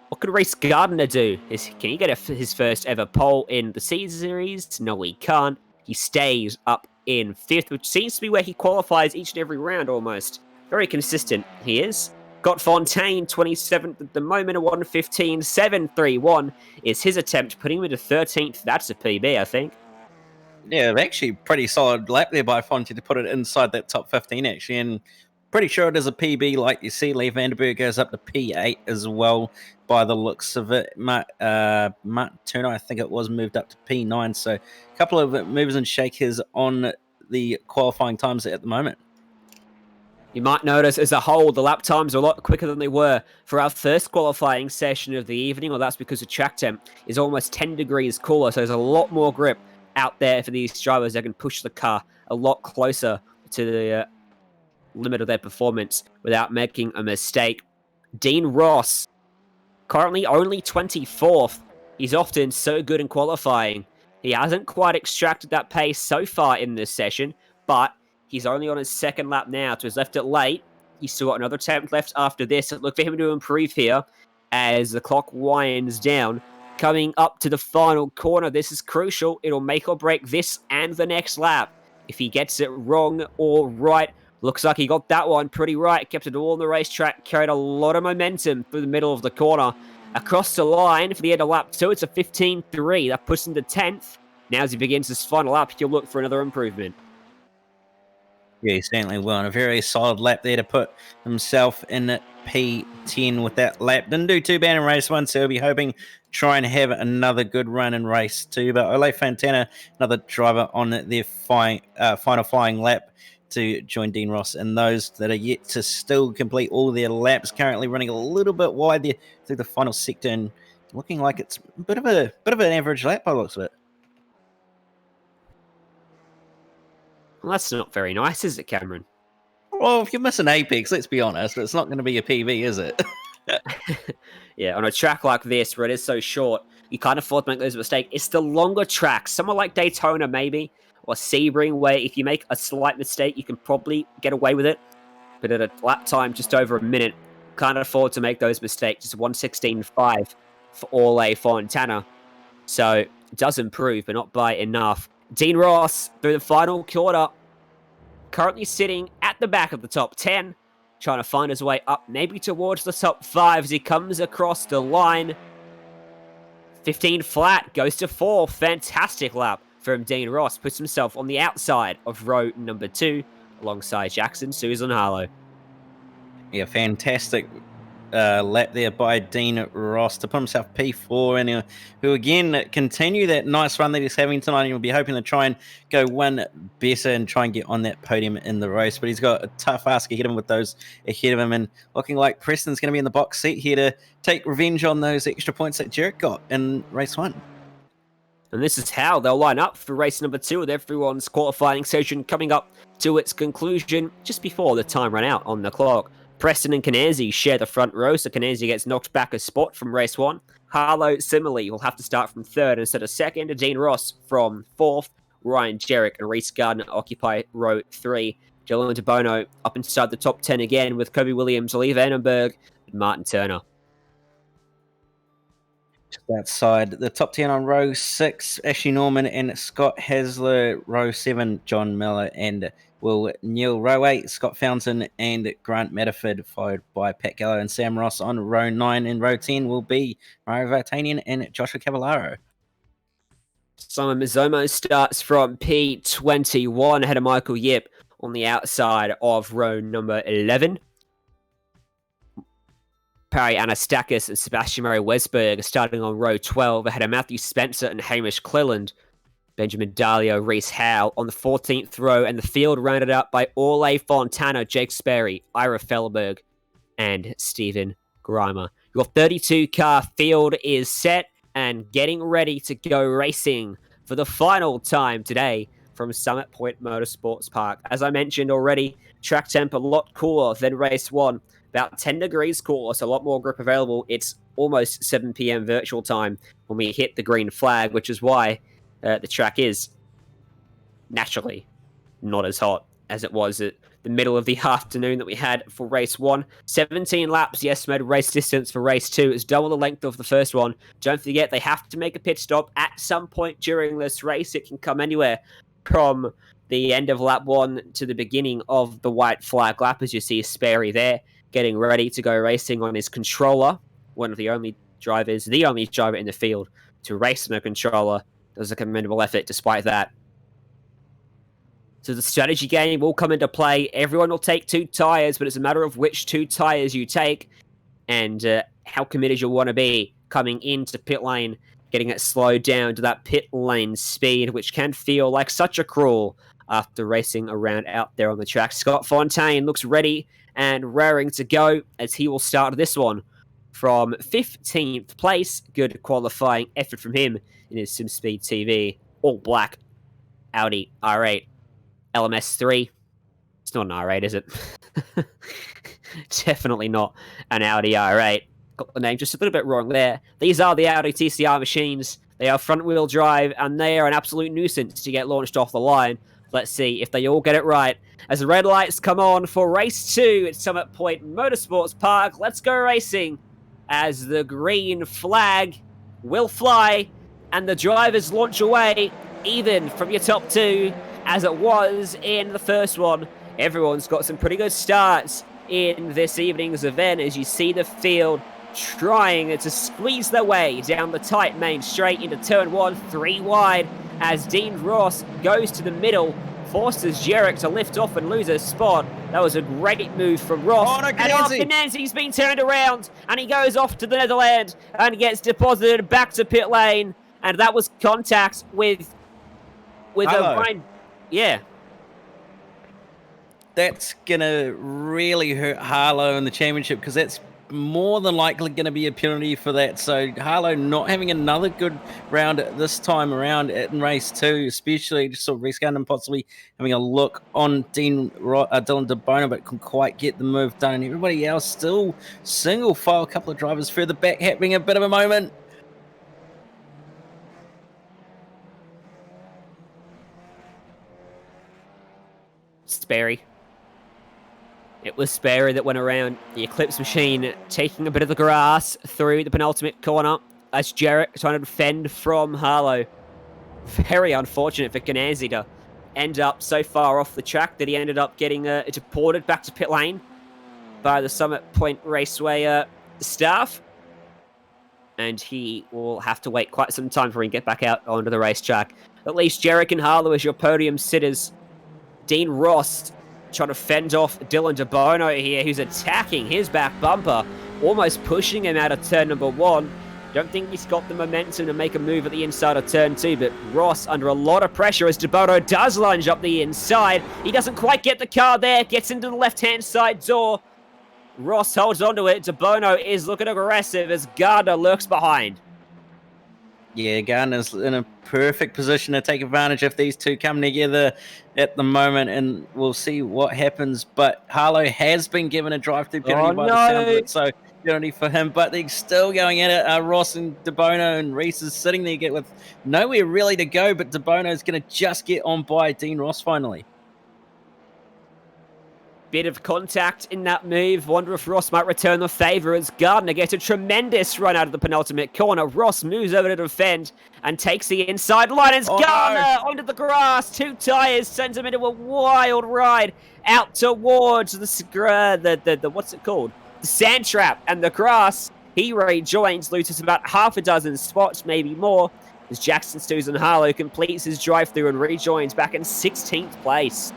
What could Reese Gardner do? Can he get his first ever pole in the series? No, he can't. He stays up in 5th, which seems to be where he qualifies each and every round almost. Very consistent he is. Got Fontaine 27th at the moment, a 1:15.731 is his attempt, putting him into 13th. That's a PB, I think. Yeah, actually pretty solid lap there by Fontaine to put it inside that top 15 actually, and pretty sure it is a PB. Like you see, Lee Vanderberg goes up to P8 as well by the looks of it. Mark Turner, I think it was, moved up to P9. So a couple of movers and shakers on the qualifying times at the moment. You might notice as a whole, the lap times are a lot quicker than they were for our first qualifying session of the evening. Well, that's because the track temp is almost 10 degrees cooler, so there's a lot more grip out there for these drivers. They can push the car a lot closer to the limit of their performance without making a mistake. Dean Ross, currently only 24th. He's often so good in qualifying. He hasn't quite extracted that pace so far in this session, but he's only on his 2nd lap now, so he's left it late. He's still got another attempt left after this. Look for him to improve here as the clock winds down. Coming up to the final corner, this is crucial. It'll make or break this and the next lap. If he gets it wrong or right, looks like he got that one pretty right. Kept it all on the racetrack, carried a lot of momentum through the middle of the corner. Across the line for the end of lap 2, it's a 15.3. That puts him to 10th. Now as he begins his final lap, he'll look for another improvement. Yeah, he certainly will. And a very solid lap there to put himself in P10 with that lap. Didn't do too bad in race 1, so he'll be hoping try and have another good run in race 2. But Ole Fontana, another driver on their final flying lap to join Dean Ross, and those that are yet to still complete all their laps, currently running a little bit wide there through the final sector and looking like it's a bit of an average lap by the looks of it. Well, that's not very nice, is it, Cameron? Well, if you miss an apex, let's be honest, it's not going to be a PB, is it? Yeah, on a track like this, where it is so short, you can't afford to make those mistakes. It's the longer tracks, somewhere like Daytona, maybe, or Sebring, where if you make a slight mistake, you can probably get away with it. But at a lap time just over a minute, can't afford to make those mistakes. It's 1:16.5 for Ole Fontana. So it does improve, but not by enough. Dean Ross, through the final quarter, currently sitting at the back of the top 10, trying to find his way up, maybe towards the top 5 as he comes across the line. 15 flat, goes to 4. Fantastic lap from Dean Ross. Puts himself on the outside of row number 2, alongside Jackson, Susan, Harlow. Yeah, fantastic lap there by Dean Ross to put himself P4, and who again continue that nice run that he's having tonight. He'll be hoping to try and go one better and try and get on that podium in the race, but he's got a tough ask ahead of him with those ahead of him, and looking like Preston's going to be in the box seat here to take revenge on those extra points that Jarrett got in race 1. And this is how they'll line up for race number 2, with everyone's qualifying session coming up to its conclusion just before the time ran out on the clock. Preston and Cananzi share the front row, so Cananzi gets knocked back a spot from race 1. Harlow, similarly, will have to start from 3rd instead of 2nd. Dean Ross from 4th. Ryan Jarrett and Reese Gardner occupy row 3. Dylan DeBono up inside the top 10 again with Kobe Williams, Lee Vandenberg, and Martin Turner. Just outside the top 10 on row 6, Ashley Norman and Scott Hasler. Row 7, John Miller and Will Neal. Row 8, Scott Fountain and Grant Matterford, followed by Pat Gallo and Sam Ross. On row 9 and row 10 will be Mario Vartanian and Joshua Cavallaro. Simon Mizzomo starts from P21 ahead of Michael Yip on the outside of row number 11. Perry Anastakis and Sebastian Murray Wesberg are starting on row 12 ahead of Matthew Spencer and Hamish Cleland. Benjamin Dalio, Reese Howe on the 14th row, and the field rounded up by Orley Fontana, Jake Sperry, Ira Fellerberg, and Stephen Grimer. Your 32-car field is set and getting ready to go racing for the final time today from Summit Point Motorsports Park. As I mentioned already, track temp a lot cooler than race 1. About 10 degrees cooler, so a lot more grip available. It's almost 7 p.m. virtual time when we hit the green flag, which is why the track is naturally not as hot as it was at the middle of the afternoon that we had for race 1. 17 laps, the estimated race distance for race 2 is double the length of the first one. Don't forget, they have to make a pit stop at some point during this race. It can come anywhere from the end of lap 1 to the beginning of the white flag lap, as you see Sperry there, getting ready to go racing on his controller. One of the only drivers, the only driver in the field to race on a controller. Does a commendable effort despite that. So the strategy game will come into play. Everyone will take 2 tyres, but it's a matter of which 2 tyres you take and how committed you want to be coming into pit lane, getting it slowed down to that pit lane speed, which can feel like such a crawl after racing around out there on the track. Scott Fontaine looks ready and raring to go as he will start this one from 15th place. Good qualifying effort from him in his Simspeed TV all black Audi R8 LMS3. It's not an R8, is it? Definitely not an Audi R8. Got the name just a little bit wrong there. These are the Audi TCR machines. They are front-wheel drive, and they are an absolute nuisance to get launched off the line. Let's see if they all get it right. As the red lights come on for race 2 at Summit Point Motorsports Park, let's go racing as the green flag will fly and the drivers launch away, even from your top 2, as it was in the first one. Everyone's got some pretty good starts in this evening's event as you see the field trying to squeeze their way down the tight main straight into turn 1, 3 wide, as Dean Ross goes to the middle, forces Jarek to lift off and lose his spot. That was a great move from Ross. Oh, no, and Gananzi's been turned around, and he goes off to the Netherlands and gets deposited back to pit lane. And that was contact with a Ryan. Yeah. That's going to really hurt Harlow in the championship because that's more than likely going to be a penalty for that. So Harlow not having another good round this time around in race 2, especially just sort of Reese Gardner possibly having a look on Dylan DeBono, but couldn't quite get the move done. And everybody else still single file, a couple of drivers further back having a bit of a moment. Sperry. It was Sperry that went around the Eclipse machine, taking a bit of the grass through the penultimate corner as Jarrett trying to defend from Harlow. Very unfortunate for Gananzi to end up so far off the track that he ended up getting deported back to pit lane by the Summit Point Raceway staff. And he will have to wait quite some time before he can get back out onto the racetrack. At least Jarrett and Harlow as your podium sitters. Dean Ross trying to fend off Dylan DeBono here, who's attacking his back bumper, almost pushing him out of turn number 1. Don't think he's got the momentum to make a move at the inside of turn 2, but Ross under a lot of pressure as DeBono does lunge up the inside. He doesn't quite get the car there, gets into the left-hand side door. Ross holds onto it. DeBono is looking aggressive as Gardner lurks behind. Yeah, Gardner's in a perfect position to take advantage if these two come together at the moment, and we'll see what happens. But Harlow has been given a drive-through penalty by the sound of it, so opportunity for him, but they're still going at it. Ross and DeBono, and Reese is sitting there with nowhere really to go, but DeBono is going to just get on by Dean Ross finally. Bit of contact in that move. Wonder if Ross might return the favour as Gardner gets a tremendous run out of the penultimate corner. Ross moves over to defend and takes the inside line as Gardner onto the grass. 2 tyres sends him into a wild ride out towards the what's it called? The sand trap and the grass. He rejoins, loses about half a dozen spots, maybe more, as Jackson Susan Harlow completes his drive through and rejoins back in 16th place.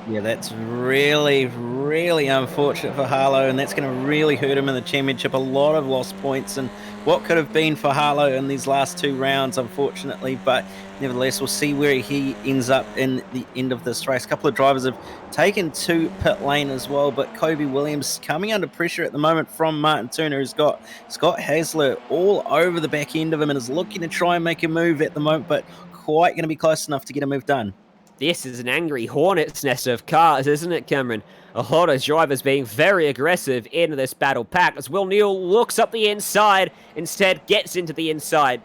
Yeah, that's really, really unfortunate for Harlow, and that's going to really hurt him in the championship. A lot of lost points, and what could have been for Harlow in these last 2 rounds, unfortunately. But nevertheless, we'll see where he ends up in the end of this race. A couple of drivers have taken to pit lane as well, but Kobe Williams coming under pressure at the moment from Martin Turner, who's got Scott Hasler all over the back end of him and is looking to try and make a move at the moment, but quite going to be close enough to get a move done. This is an angry hornet's nest of cars, isn't it, Cameron? A lot of drivers being very aggressive into this battle pack as Will Neal looks up the inside, instead gets into the inside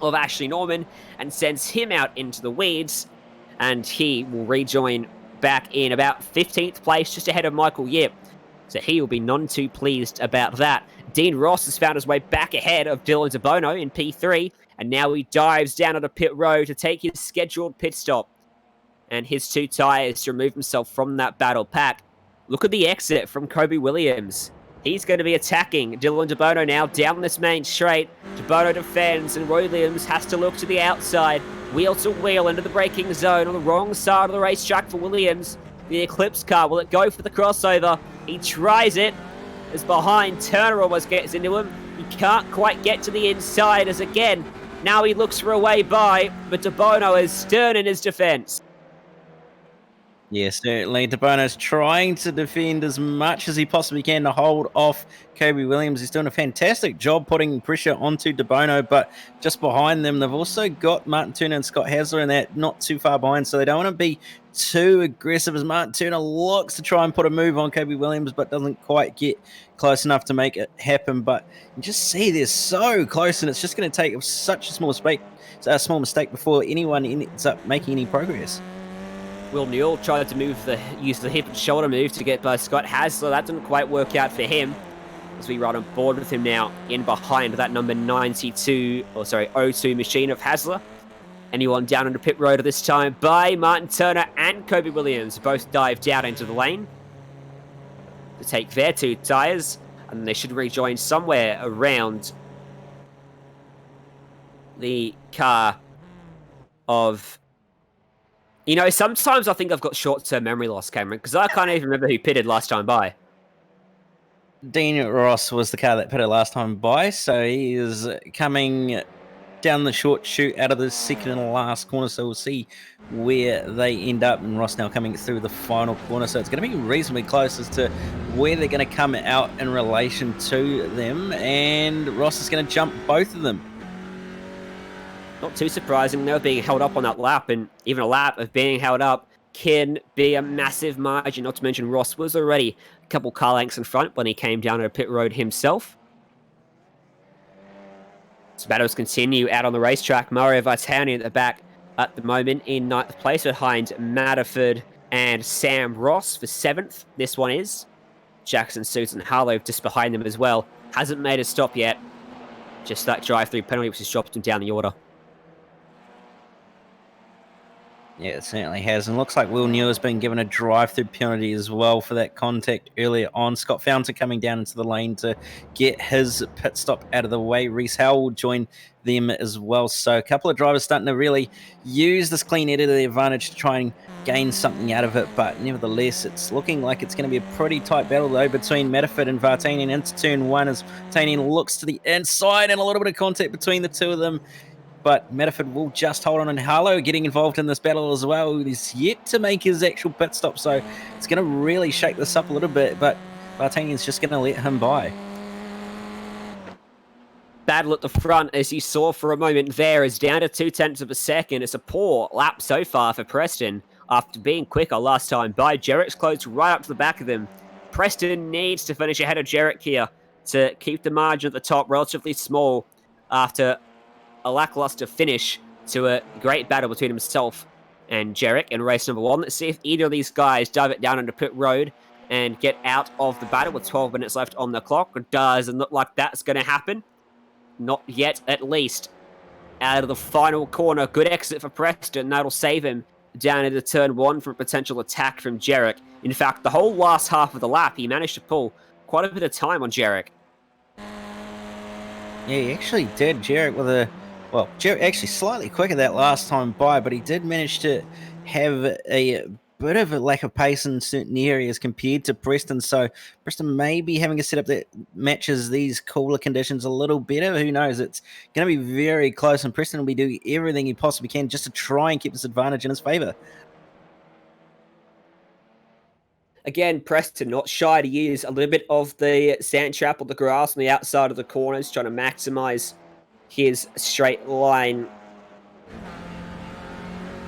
of Ashley Norman and sends him out into the weeds, and he will rejoin back in about 15th place, just ahead of Michael Yip. So he will be none too pleased about that. Dean Ross has found his way back ahead of Dylan DeBono in P3, and now he dives down onto pit road to take his scheduled pit stop and his 2 tyres to remove himself from that battle pack. Look at the exit from Kobe Williams. He's going to be attacking Dylan DeBono now down this main straight. DeBono defends, and Roy Williams has to look to the outside. Wheel to wheel into the braking zone on the wrong side of the racetrack for Williams. The Eclipse car, will it go for the crossover? He tries it, as behind Turner almost gets into him. He can't quite get to the inside, as again, now he looks for a way by, but DeBono is stern in his defense. Yeah, certainly. DeBono's trying to defend as much as he possibly can to hold off Kobe Williams. He's doing a fantastic job putting pressure onto DeBono, but just behind them, they've also got Martin Turner and Scott Hasler, and they're not too far behind, so they don't want to be too aggressive as Martin Turner looks to try and put a move on Kobe Williams, but doesn't quite get close enough to make it happen. But you just see they're so close, and it's just going to take such a small mistake before anyone ends up making any progress. Will Newell tried to use the hip and shoulder move to get by Scott Hasler. That didn't quite work out for him, as we ride on board with him now in behind that number 02 machine of Hasler. Anyone down onto pit road at this time by Martin Turner and Kobe Williams. Both dived out into the lane to take their 2 tyres, and they should rejoin somewhere around the car of... You know, sometimes I think I've got short-term memory loss, Cameron, because I can't even remember who pitted last time by. Dean Ross was the car that pitted last time by, so he is coming down the short chute out of the second and last corner, so we'll see where they end up, and Ross now coming through the final corner, so it's going to be reasonably close as to where they're going to come out in relation to them, and Ross is going to jump both of them. Not too surprising, they were being held up on that lap, and even a lap of being held up can be a massive margin, not to mention Ross was already a couple car lengths in front when he came down to pit road himself. So battles continue out on the racetrack. Mario Vartani at the back at the moment in 9th place behind Matterford and Sam Ross for 7th. This one is Jackson Susan Harlow just behind them as well. Hasn't made a stop yet. Just that drive-through penalty which has dropped him down the order. Yeah, it certainly has. And looks like Will New has been given a drive-through penalty as well for that contact earlier on. Scott Fountain coming down into the lane to get his pit stop out of the way. Reese Howell will join them as well. So a couple of drivers starting to really use this clean air to their advantage to try and gain something out of it. But nevertheless, it's looking like it's going to be a pretty tight battle though between Matterford and Vartanian into turn 1 as Vartanian looks to the inside and a little bit of contact between the two of them. But Matterford will just hold on, and Harlow getting involved in this battle as well. He's yet to make his actual pit stop, so it's going to really shake this up a little bit, but Vartanian's just going to let him by. Battle at the front, as you saw for a moment there, is down to 0.2 of a second. It's a poor lap so far for Preston after being quicker last time by. Jerrick's close right up to the back of him. Preston needs to finish ahead of Jarek here to keep the margin at the top relatively small after a lackluster finish to a great battle between himself and Jarek in race number 1. Let's see if either of these guys dive it down into pit road and get out of the battle with 12 minutes left on the clock. It doesn't look like that's going to happen. Not yet, at least. Out of the final corner. Good exit for Preston. That'll save him down into turn 1 for a potential attack from Jarek. In fact, the whole last half of the lap, he managed to pull quite a bit of time on Jarek. Yeah, he actually did. Jarek with a... Well, Jarek actually slightly quicker that last time by, but he did manage to have a bit of a lack of pace in certain areas compared to Preston. So Preston may be having a setup that matches these cooler conditions a little better. Who knows? It's going to be very close, and Preston will be doing everything he possibly can just to try and keep this advantage in his favour. Again, Preston not shy to use a little bit of the sand trap or the grass on the outside of the corners, trying to maximise his straight line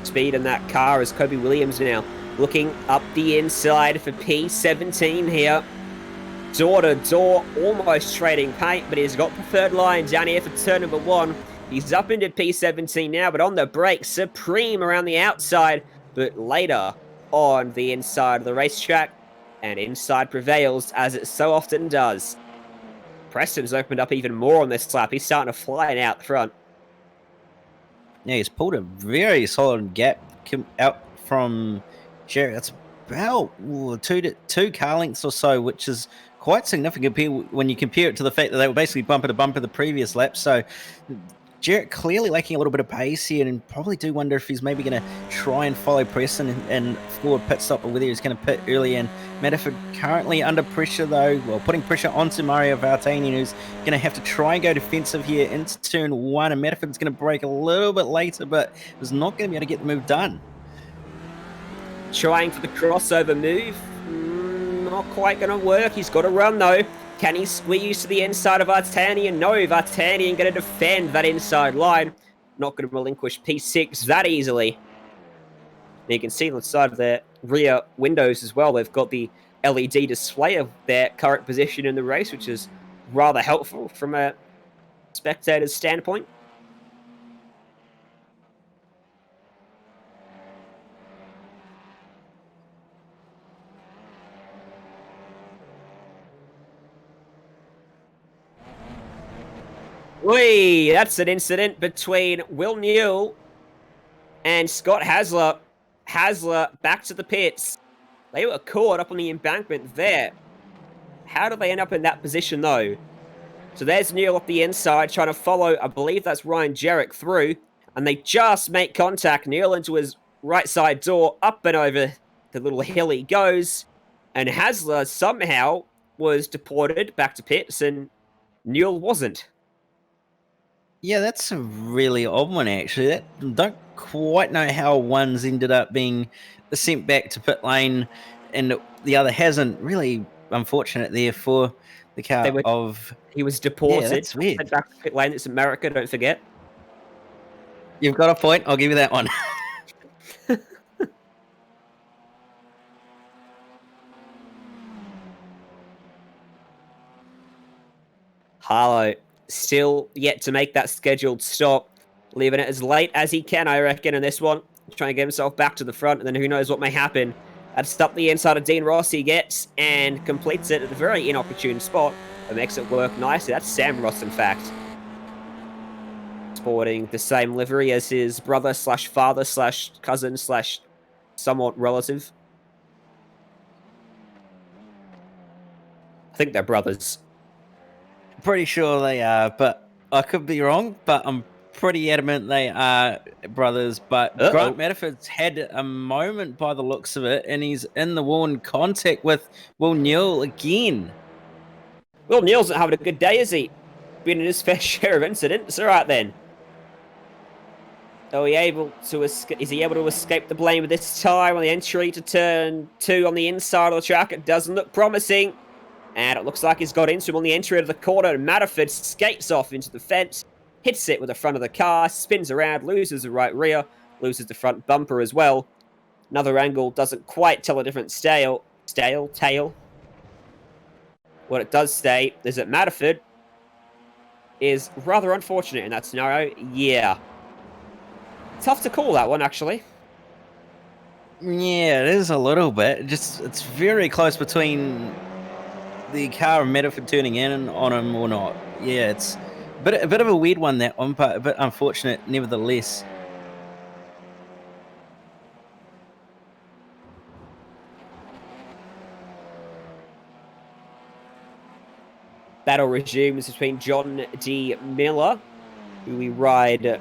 speed in that car as Kobe Williams now looking up the inside for P17 here. Door to door, almost trading paint, but he's got preferred line down here for turn number 1. He's up into P17 now, but on the brake, Supreme around the outside, but later on the inside of the racetrack, and inside prevails, as it so often does. Preston's opened up even more on this lap. He's starting to fly out the front. Yeah, he's pulled a very solid gap out from Jarek. That's about two car lengths or so, which is quite significant when you compare it to the fact that they were basically bumper to bumper the previous lap. So Jarek clearly lacking a little bit of pace here, and probably do wonder if he's maybe going to try and follow Preston and forward pit stop, or whether he's going to pit early. And Matterford currently under pressure though, well, putting pressure onto Mario Vartanian, who's going to have to try and go defensive here into turn 1, and Matterford's going to break a little bit later, but was not going to be able to get the move done. Trying for the crossover move, not quite going to work. He's got to run though. Can he squeeze to the inside of Vartanian? No, Vartanian going to defend that inside line. Not going to relinquish P6 that easily. And you can see on the side of their rear windows as well, they've got the LED display of their current position in the race, which is rather helpful from a spectator's standpoint. Whee! That's an incident between Will Newell and Scott Hasler. Hasler back to the pits. They were caught up on the embankment there. How did they end up in that position, though? So there's Newell up the inside, trying to follow, I believe that's Ryan Jarek through. And they just make contact. Newell into his right side door, up and over the little hill he goes. And Hasler somehow was deported back to pits, and Newell wasn't. Yeah, that's a really odd one, actually. Don't quite know how one's ended up being sent back to pit lane and the other hasn't. Really unfortunate there for the car He was deported. Yeah, that's weird. Sent back to pit lane. It's America, don't forget. You've got a point. I'll give you that one. Harlow still yet to make that scheduled stop, leaving it as late as he can, I reckon, in this one. Trying to get himself back to the front, and then who knows what may happen. That's up the inside of Dean Ross he gets, and completes it at a very inopportune spot, but makes it work nicely. That's Sam Ross, in fact. Sporting the same livery as his brother slash father slash cousin slash somewhat relative. I think they're brothers. Pretty sure they are, but I could be wrong, but I'm pretty adamant they are brothers. But Grant Matterford's had a moment by the looks of it, and he's in the wall in contact with Will Newell again. Will Newell's not having a good day, is he? Been in his fair share of incidents. All right, then. Is he able to escape the blame at this time on the entry to turn 2 on the inside of the track? It doesn't look promising. And it looks like he's got into him on the entry of the corner. And Matterford skates off into the fence, hits it with the front of the car, spins around, loses the right rear, loses the front bumper as well. Another angle doesn't quite tell a different tale. What it does say is that Matterford is rather unfortunate in that scenario. Yeah. Tough to call that one, actually. Yeah, it is a little bit. It's very close between the car of Matterford turning in on him or not. Yeah, it's a bit of a weird one, that one, but a bit unfortunate nevertheless. Battle resumes between John D. Miller, who we ride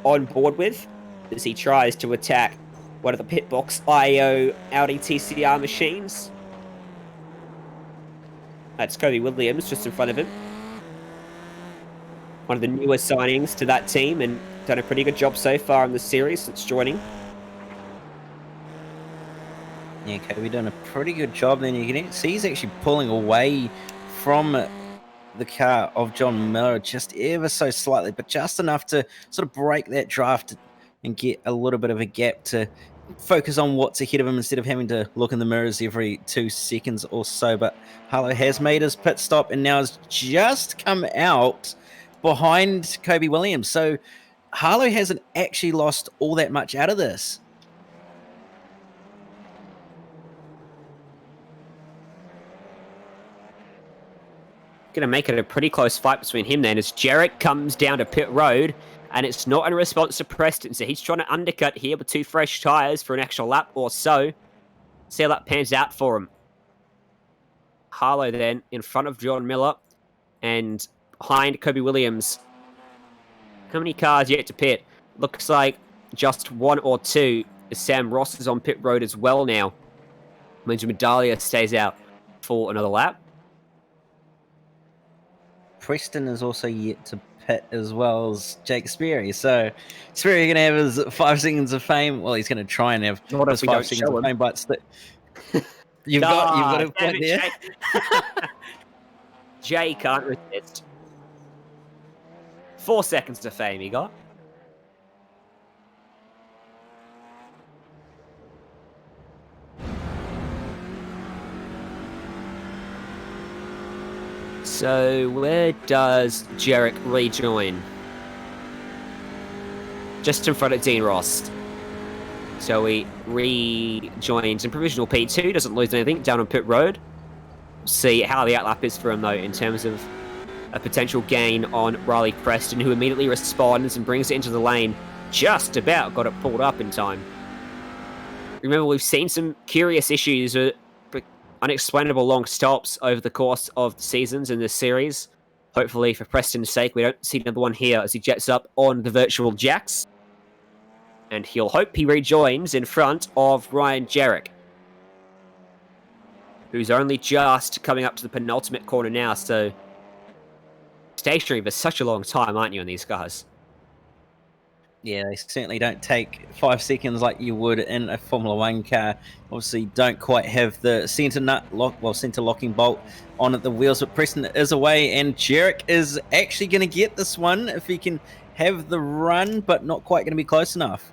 on board with, as he tries to attack one of the Pitbox IO Audi TCR machines. That's Kobe Williams just in front of him. One of the newer signings to that team, and done a pretty good job so far in the series since joining. Yeah, Kobe doing a pretty good job. Then you can see he's actually pulling away from the car of John Miller just ever so slightly, but just enough to sort of break that draft and get a little bit of a gap to focus on what's ahead of him instead of having to look in the mirrors every 2 seconds or so. But Harlow has made his pit stop and now has just come out behind Kobe Williams. So Harlow hasn't actually lost all that much out of this. Going to make it a pretty close fight between him then, as Jarek comes down to pit road, and it's not in response to Preston, so he's trying to undercut here with 2 fresh tyres for an extra lap or so. See how that pans out for him. Harlow then in front of John Miller and behind Kobe Williams. How many cars yet to pit? Looks like just 1 or 2, as Sam Ross is on pit road as well now. Means Medalia stays out for another lap. Preston is also yet to pit as well as Jake Sperry. So Sperry going to have his 5 seconds of fame. Well, he's going to try and have Not his 5 seconds of fame, but you've got a point there. Jay can't resist. 4 seconds of fame he got. So, where does Jarek rejoin? Just in front of Dean Ross. So he rejoins in provisional P2, doesn't lose anything down on pit road. See how the outlap is for him though, in terms of a potential gain on Riley Preston, who immediately responds and brings it into the lane. Just about got it pulled up in time. Remember, we've seen some curious issues with unexplainable long stops over the course of the seasons in this series. Hopefully, for Preston's sake, we don't see another one here as he jets up on the virtual jacks. And he'll hope he rejoins in front of Ryan Jarek, who's only just coming up to the penultimate corner now, so stationary for such a long time, aren't you, in these cars? Yeah, they certainly don't take 5 seconds like you would in a Formula 1 car. Obviously, don't quite have the center locking bolt on at the wheels, but Preston is away, and Jarek is actually going to get this one if he can have the run, but not quite going to be close enough.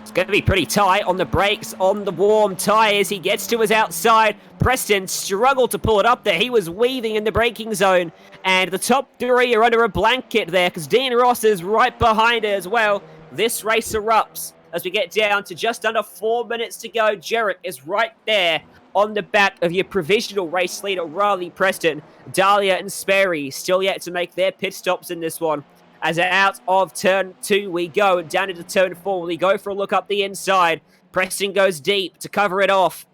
It's going to be pretty tight on the brakes, on the warm tyres. He gets to his outside. Preston struggled to pull it up there. He was weaving in the braking zone. And the top 3 are under a blanket there because Dean Ross is right behind it as well. This race erupts as we get down to just under 4 minutes to go. Jarek is right there on the back of your provisional race leader, Riley Preston. Dahlia and Sperry still yet to make their pit stops in this one. As out of turn 2 we go, and down into turn 4 we go for a look up the inside. Preston goes deep to cover it off.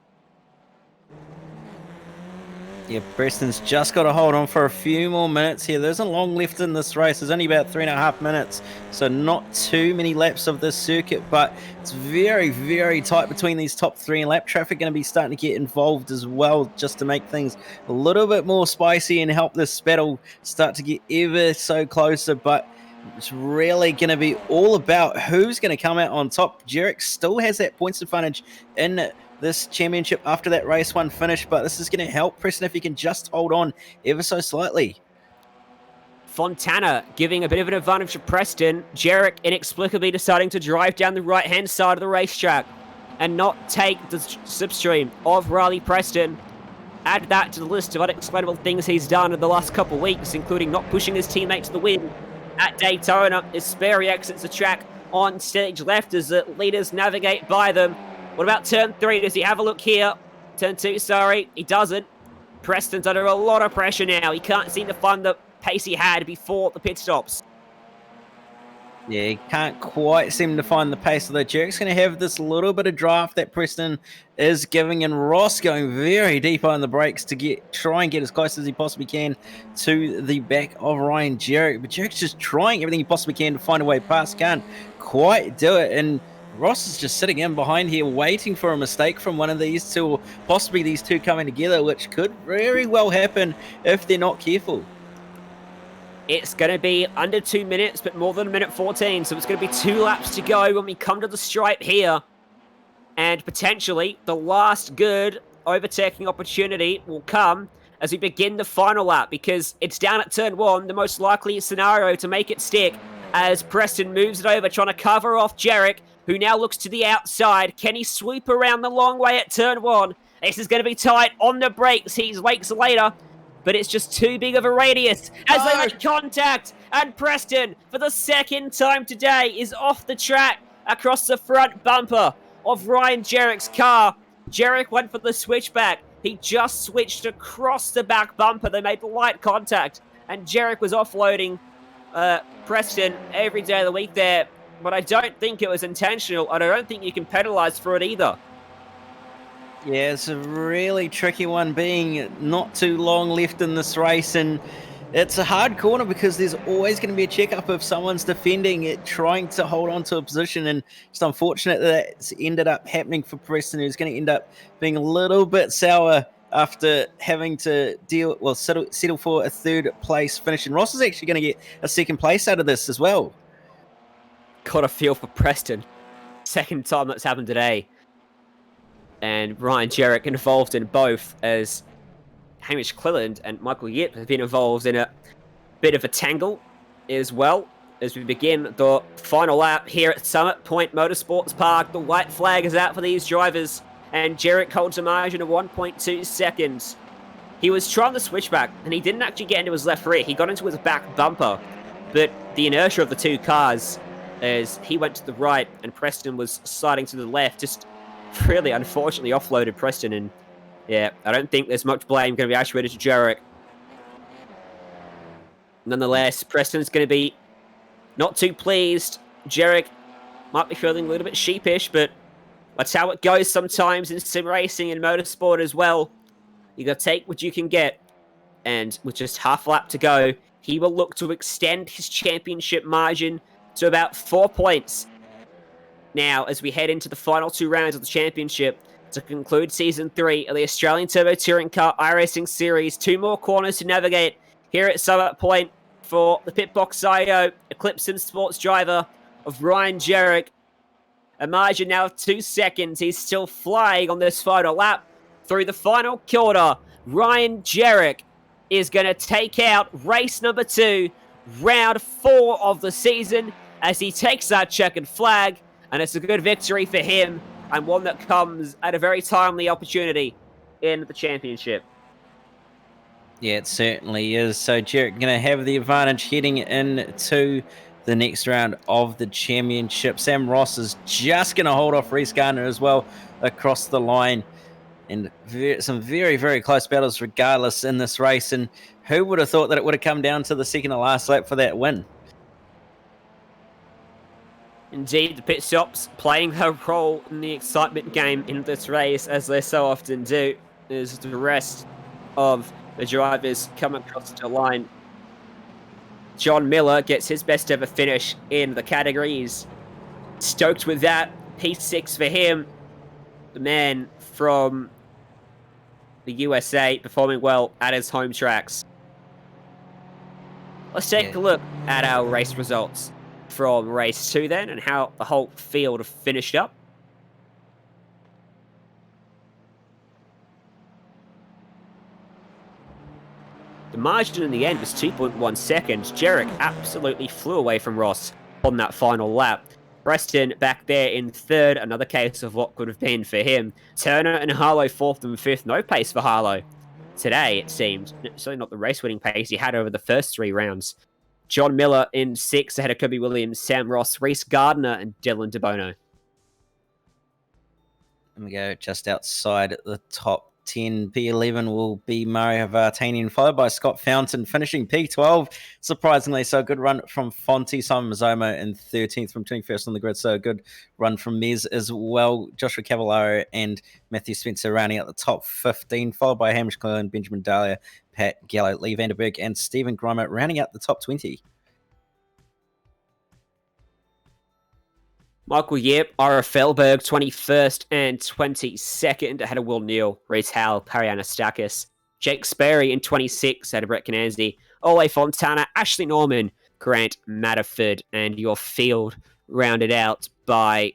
Yeah, Preston's just got to hold on for a few more minutes here. There isn't long left in this race. There's only about 3.5 minutes, so not too many laps of this circuit, but it's very, very tight between these top 3, and lap traffic going to be starting to get involved as well, just to make things a little bit more spicy and help this battle start to get ever so closer. But it's really going to be all about who's going to come out on top. Jarek still has that points advantage in this championship after that race 1 finish, but this is going to help Preston if he can just hold on ever so slightly. Fontana giving a bit of an advantage to Preston. Jarek inexplicably deciding to drive down the right-hand side of the racetrack. and not take the slipstream of Riley Preston. Add that to the list of unexplainable things he's done in the last couple of weeks, including not pushing his teammate to the win at Daytona. Sperry exits the track on stage left as the leaders navigate by them. What about turn 3? Does he have a look here? Turn 2, sorry, he doesn't. Preston's under a lot of pressure now. He can't seem to find the pace he had before the pit stops. Yeah, he can't quite seem to find the pace, although Jarek's going to have this little bit of draft that Preston is giving, and Ross going very deep on the brakes to try and get as close as he possibly can to the back of Ryan Jarek. But Jarek's just trying everything he possibly can to find a way past. Can't quite do it, and Ross is just sitting in behind here waiting for a mistake from one of these two, or possibly these two coming together, which could very well happen if they're not careful. It's going to be under 2 minutes, but more than 1:14, so it's going to be 2 laps to go when we come to the stripe here. And potentially, the last good overtaking opportunity will come as we begin the final lap, because it's down at turn 1, the most likely scenario to make it stick, as Preston moves it over, trying to cover off Jarek, who now looks to the outside. Can he swoop around the long way at turn 1? This is going to be tight on the brakes. He wakes later, but it's just too big of a radius as they make contact. And Preston, for the second time today, is off the track across the front bumper of Ryan Jarek's car. Jarek went for the switchback. He just switched across the back bumper. They made light contact, and Jarek was offloading Preston every day of the week there. But I don't think it was intentional, and I don't think you can penalise for it either. Yeah, it's a really tricky one, being not too long left in this race, and it's a hard corner because there's always going to be a checkup if someone's defending it, trying to hold on to a position, and it's unfortunate that it's ended up happening for Preston, who's going to end up being a little bit sour after having to settle for a third place finish. And Ross is actually going to get a second place out of this as well. Got a feel for Preston. Second time that's happened today. And Ryan Jarek involved in both, as Hamish Cleland and Michael Yip have been involved in a bit of a tangle as well, as we begin the final lap here at Summit Point Motorsports Park. The white flag is out for these drivers, and Jarek holds a margin of 1.2 seconds. He was trying to switch back, and he didn't actually get into his left rear. He got into his back bumper, but the inertia of the two cars, as he went to the right and Preston was sliding to the left, just really unfortunately offloaded Preston. And yeah, I don't think there's much blame going to be attributed to Jarek. Nonetheless, Preston's going to be not too pleased. Jarek might be feeling a little bit sheepish, but that's how it goes sometimes in sim racing and motorsport as well. You got to take what you can get. And with just half a lap to go, he will look to extend his championship margin to about 4 points. Now, as we head into the final 2 rounds of the championship to conclude Season 3 of the Australian Turbo Touring Car iRacing Series, 2 more corners to navigate here at Summit Point for the Pitbox IO, Eclipse Sim Sports driver of Ryan Jarek. A margin now of 2 seconds. He's still flying on this final lap. Through the final quarter, Ryan Jarek is going to take out race number 2, round 4 of the season, as he takes that checkered flag. And it's a good victory for him, and one that comes at a very timely opportunity in the championship. Yeah, it certainly is. So Jarek going to have the advantage heading into the next round of the championship. Sam Ross is just going to hold off Reese Gardner as well across the line. And some very, very close battles regardless in this race. And who would have thought that it would have come down to the second to last lap for that win? Indeed, the pit stops playing a role in the excitement game in this race, as they so often do, as the rest of the drivers come across the line. John Miller gets his best ever finish in the categories. Stoked with that. P6 for him. The man from the USA performing well at his home tracks. Let's take a look at our race results from race 2 then, and how the whole field finished up. The margin in the end was 2.1 seconds. Jarek absolutely flew away from Ross on that final lap. Preston back there in third, another case of what could have been for him. Turner and Harlow fourth and fifth. No pace for Harlow today, it seemed. Certainly not the race-winning pace he had over the first 3 rounds. John Miller in sixth ahead of Kobe Williams, Sam Ross, Reese Gardner, and Dylan DeBono. And we go just outside at the top 10. P11 will be Mario Vartanian, followed by Scott Fountain, finishing P12. Surprisingly, so a good run from Fonte, Simon Mazzomo in 13th from 21st on the grid. So a good run from Mez as well. Joshua Cavallaro and Matthew Spencer rounding out the top 15, followed by Hamish Cullen, Benjamin Dahlia, Pat Gallo, Lee Vanderberg, and Stephen Grimer rounding out the top 20. Michael Yip, Ira Felberg, 21st and 22nd ahead of Will Neal, Reese Howell, Perry Anastakis, Jake Sperry in 26th ahead of Brett Cananzi, Ole Fontana, Ashley Norman, Grant Matterford, and your field rounded out by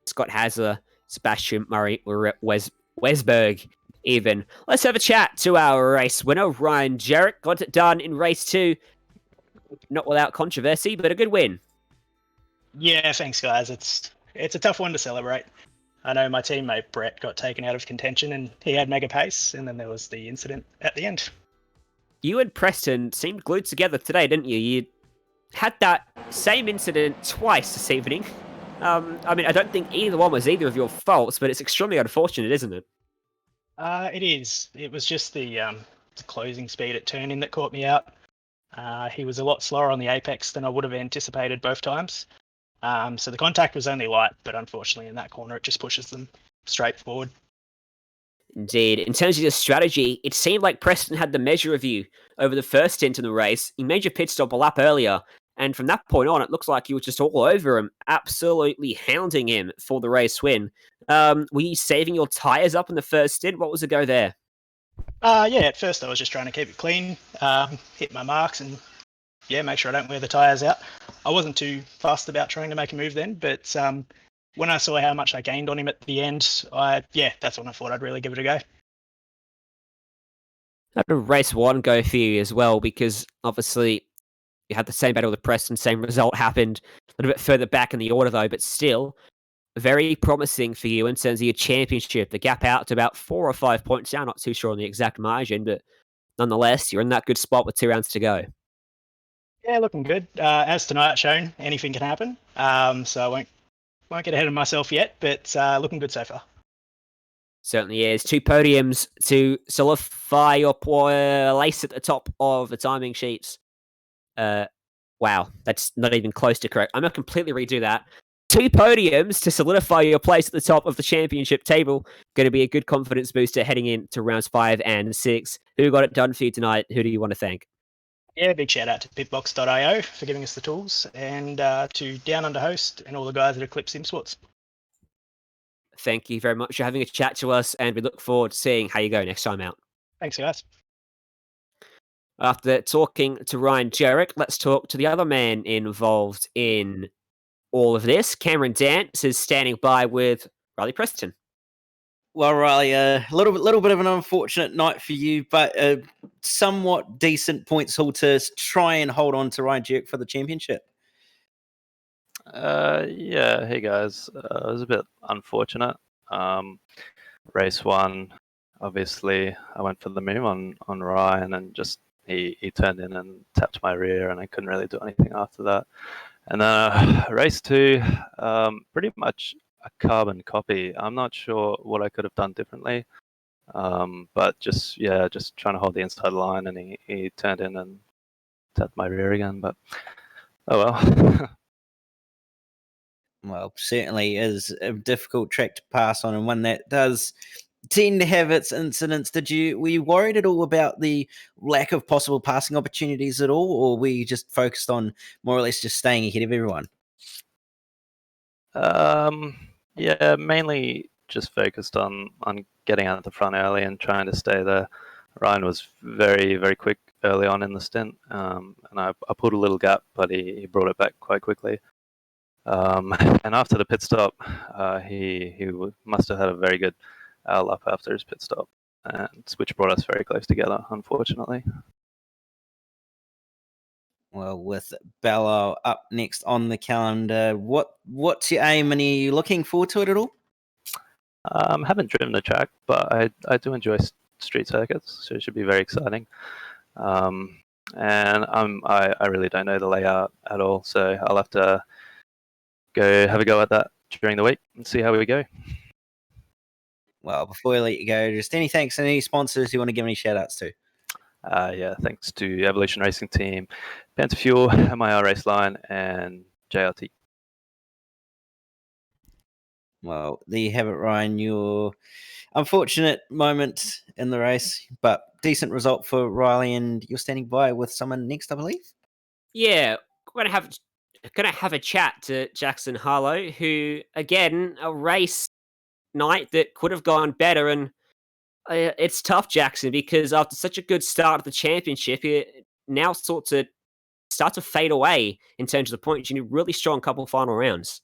Scott Hasler, Sebastian Murray, Wesberg even. Let's have a chat to our race winner, Ryan Jarrett. Got it done in race 2. Not without controversy, but a good win. Yeah, thanks, guys. It's a tough one to celebrate. I know my teammate Brett got taken out of contention and he had mega pace, and then there was the incident at the end. You and Preston seemed glued together today, didn't you? You had that same incident twice this evening. I mean, I don't think either one was either of your faults, but it's extremely unfortunate, isn't it? It is. It was just the closing speed at turn-in that caught me out. He was a lot slower on the apex than I would have anticipated both times. So the contact was only light, but unfortunately in that corner it just pushes them straight forward. Indeed. In terms of your strategy, it seemed like Preston had the measure of you over the first stint in the race. You made your pit stop a lap earlier, and from that point on, it looks like you were just all over him, absolutely hounding him for the race win. Were you saving your tyres up in the first stint? What was the go there? Yeah, at first I was just trying to keep it clean, hit my marks, and make sure I don't wear the tyres out. I wasn't too fussed about trying to make a move then, but when I saw how much I gained on him at the end, that's when I thought I'd really give it a go. How did race 1 go for you as well? Because obviously you had the same battle with Preston, same result happened a little bit further back in the order though, but still very promising for you in terms of your championship. The gap out to about 4 or 5 points down, not too sure on the exact margin, but nonetheless, you're in that good spot with 2 rounds to go. Yeah, looking good. As tonight shown, anything can happen. So I won't get ahead of myself yet, but looking good so far. Certainly is. 2 podiums to solidify your place at the top of the timing sheets. Wow, that's not even close to correct. I'm going to completely redo that. 2 podiums to solidify your place at the top of the championship table. Going to be a good confidence booster heading into rounds 5 and 6. Who got it done for you tonight? Who do you want to thank? Yeah, big shout out to pitbox.io for giving us the tools, and to Down Under Host and all the guys at Eclipse Simsports. Thank you very much for having a chat to us, and we look forward to seeing how you go next time out. Thanks, guys. After talking to Ryan Jarrett, let's talk to the other man involved in all of this. Cameron Dance is standing by with Riley Preston. Well, Riley, a little bit of an unfortunate night for you, but a somewhat decent points haul to try and hold on to Ryan Jarrett for the championship. Yeah, hey guys. It was a bit unfortunate. Race 1, obviously, I went for the move on Ryan, and just he turned in and tapped my rear, and I couldn't really do anything after that. And then race 2, pretty much a carbon copy. I'm not sure what I could have done differently, but just trying to hold the inside line, and he turned in and tapped my rear again. But oh well. Well, certainly is a difficult track to pass on, and one that does tend to have its incidents. Were you worried at all about the lack of possible passing opportunities at all, or were you just focused on more or less just staying ahead of everyone? Yeah, mainly just focused on getting out at the front early and trying to stay there. Ryan was very, very quick early on in the stint, and I pulled a little gap, but he brought it back quite quickly. And after the pit stop, he must have had a very good lap after his pit stop, and which brought us very close together, unfortunately. Well, with Bella up next on the calendar, what's your aim, and are you looking forward to it at all? Haven't driven the track, but I do enjoy street circuits, so it should be very exciting. And I really don't know the layout at all, so I'll have to go have a go at that during the week and see how we go. Well, before we let you go, just any thanks and any sponsors you want to give any shout outs to? Yeah, thanks to Evolution Racing Team, Panther Fuel, MIR Raceline, and JLT. Well, there you have it, Ryan. Your unfortunate moment in the race, but decent result for Riley, and you're standing by with someone next, I believe. Yeah, we're gonna have a chat to Jackson Harlow, who again a race night that could have gone better, and it's tough, Jackson, because after such a good start of the championship, it now sort of start to fade away in terms of the points. You need a really strong couple of final rounds.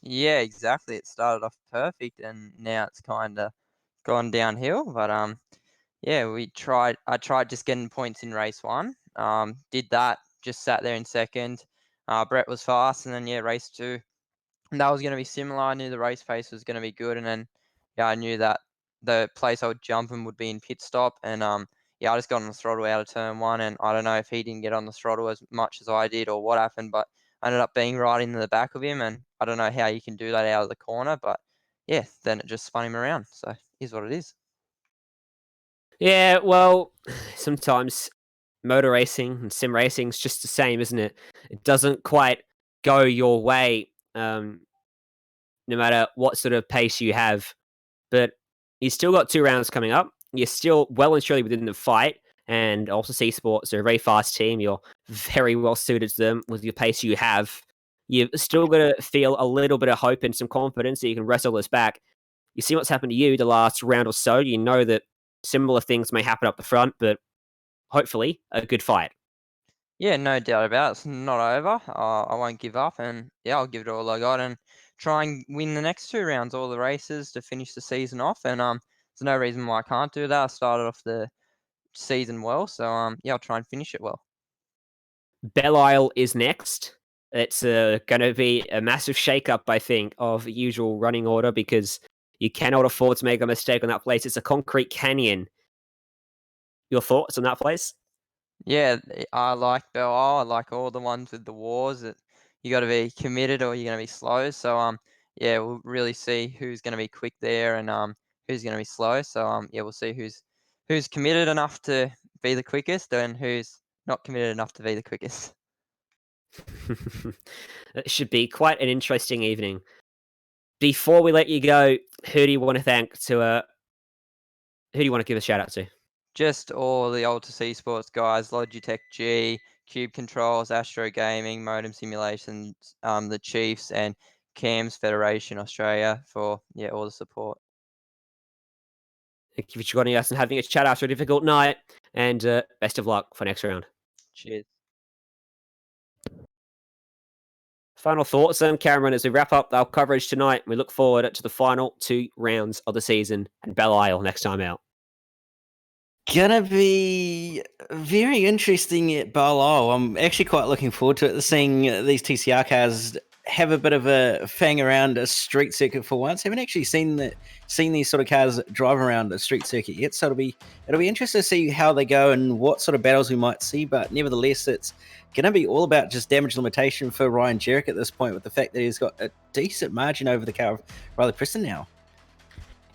Yeah, exactly. It started off perfect, and now it's kind of gone downhill. But yeah, I tried just getting points in race one. Did that. Just sat there in second. Brett was fast, and then yeah, race two. And that was going to be similar. I knew the race pace was going to be good, and then yeah, I knew that the place I would jump in would be in pit stop, and yeah, I just got on the throttle out of turn one, and I don't know if he didn't get on the throttle as much as I did or what happened, but I ended up being right in the back of him, and I don't know how you can do that out of the corner, but yeah, then it just spun him around. So here's what it is. Yeah, well, sometimes motor racing and sim racing is just the same, isn't it? It doesn't quite go your way, no matter what sort of pace you have. But you still got 2 rounds coming up. You're still well and truly within the fight, and also C Sports are a very fast team. You're very well suited to them with your pace you have. You've still got to feel a little bit of hope and some confidence that you can wrestle this back. You see what's happened to you the last round or so. You know that similar things may happen up the front, but hopefully a good fight. Yeah, no doubt about it. It's not over. I won't give up, and yeah, I'll give it all I got and try and win the next 2 rounds, all the races to finish the season off. And there's no reason why I can't do that. I started off the season well, so yeah, I'll try and finish it well. Belle Isle is next. It's going to be a massive shake-up, I think, of the usual running order because you cannot afford to make a mistake on that place. It's a concrete canyon. Your thoughts on that place? Yeah, I like Belle Isle. I like all the ones with the wars. That you got to be committed or you're going to be slow. So yeah, we'll really see who's going to be quick there and who's going to be slow. So yeah, we'll see who's committed enough to be the quickest and who's not committed enough to be the quickest. It should be quite an interesting evening. Before we let you go, who do you want to thank to? Who do you want to give a shout out to? Just all the Ultra C Sports guys, Logitech G, Cube Controls, Astro Gaming, Modem Simulations, the Chiefs, and Cams Federation Australia for yeah all the support. Thank you for joining us and having a chat after a difficult night, and best of luck for next round. Cheers. Final thoughts then, Cameron, as we wrap up our coverage tonight. We look forward to the final 2 rounds of the season and Belle Isle next time out. Gonna be very interesting at Belle Isle. I'm actually quite looking forward to it, seeing these TCR cars have a bit of a fang around a street circuit for once. Haven't actually seen these sort of cars drive around a street circuit yet, so it'll be interesting to see how they go and what sort of battles we might see. But nevertheless, it's going to be all about just damage limitation for Ryan Jerick at this point, with the fact that he's got a decent margin over the car of Riley Preston now.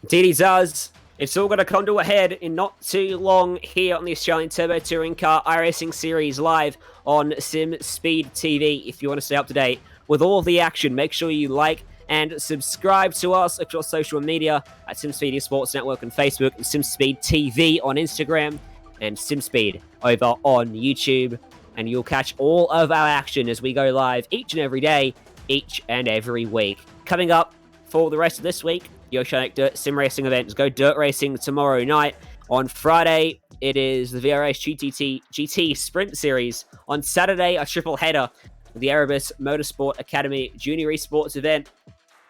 Indeed he does. It's all going to come to a head in not too long here on the Australian Turbo Touring Car iRacing Series live on Simspeed TV. If you want to stay up to date with all the action, make sure you like and subscribe to us across social media at Simspeed Sports Network on Facebook, and Simspeed TV on Instagram, and Simspeed over on YouTube. And you'll catch all of our action as we go live each and every day, each and every week. Coming up for the rest of this week, the Oceanic Dirt Sim Racing events go dirt racing tomorrow night. On Friday, it is the VRH GT Sprint Series. On Saturday, a triple header with the Erebus Motorsport Academy Junior Esports event,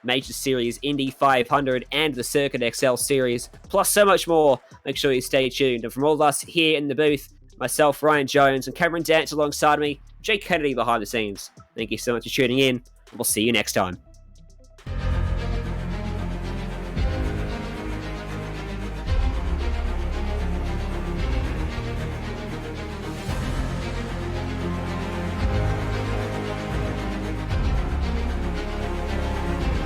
Major Series Indy 500, and the Circuit XL Series, plus so much more. Make sure you stay tuned. And from all of us here in the booth, myself, Ryan Jones, and Cameron Dance alongside me, Jake Kennedy behind the scenes. Thank you so much for tuning in, and we'll see you next time.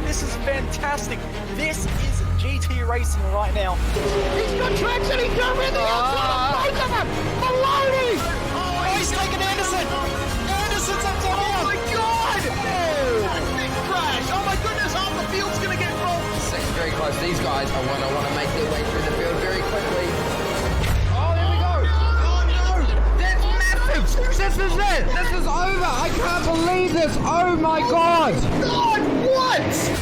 This is fantastic. This is GT Racing right now. He's got traction, he's got rid of the outside of both of them! Maloney! Oh, he's taking Anderson. Anderson's up to Oh my god! Big crash! Oh my goodness, half the field's gonna get rolled! Second very close. These guys are want to make their way through the field very quickly. Oh, there we go! Oh no! That's massive! This is it! This is over! I can't believe this! Oh my god! God, what?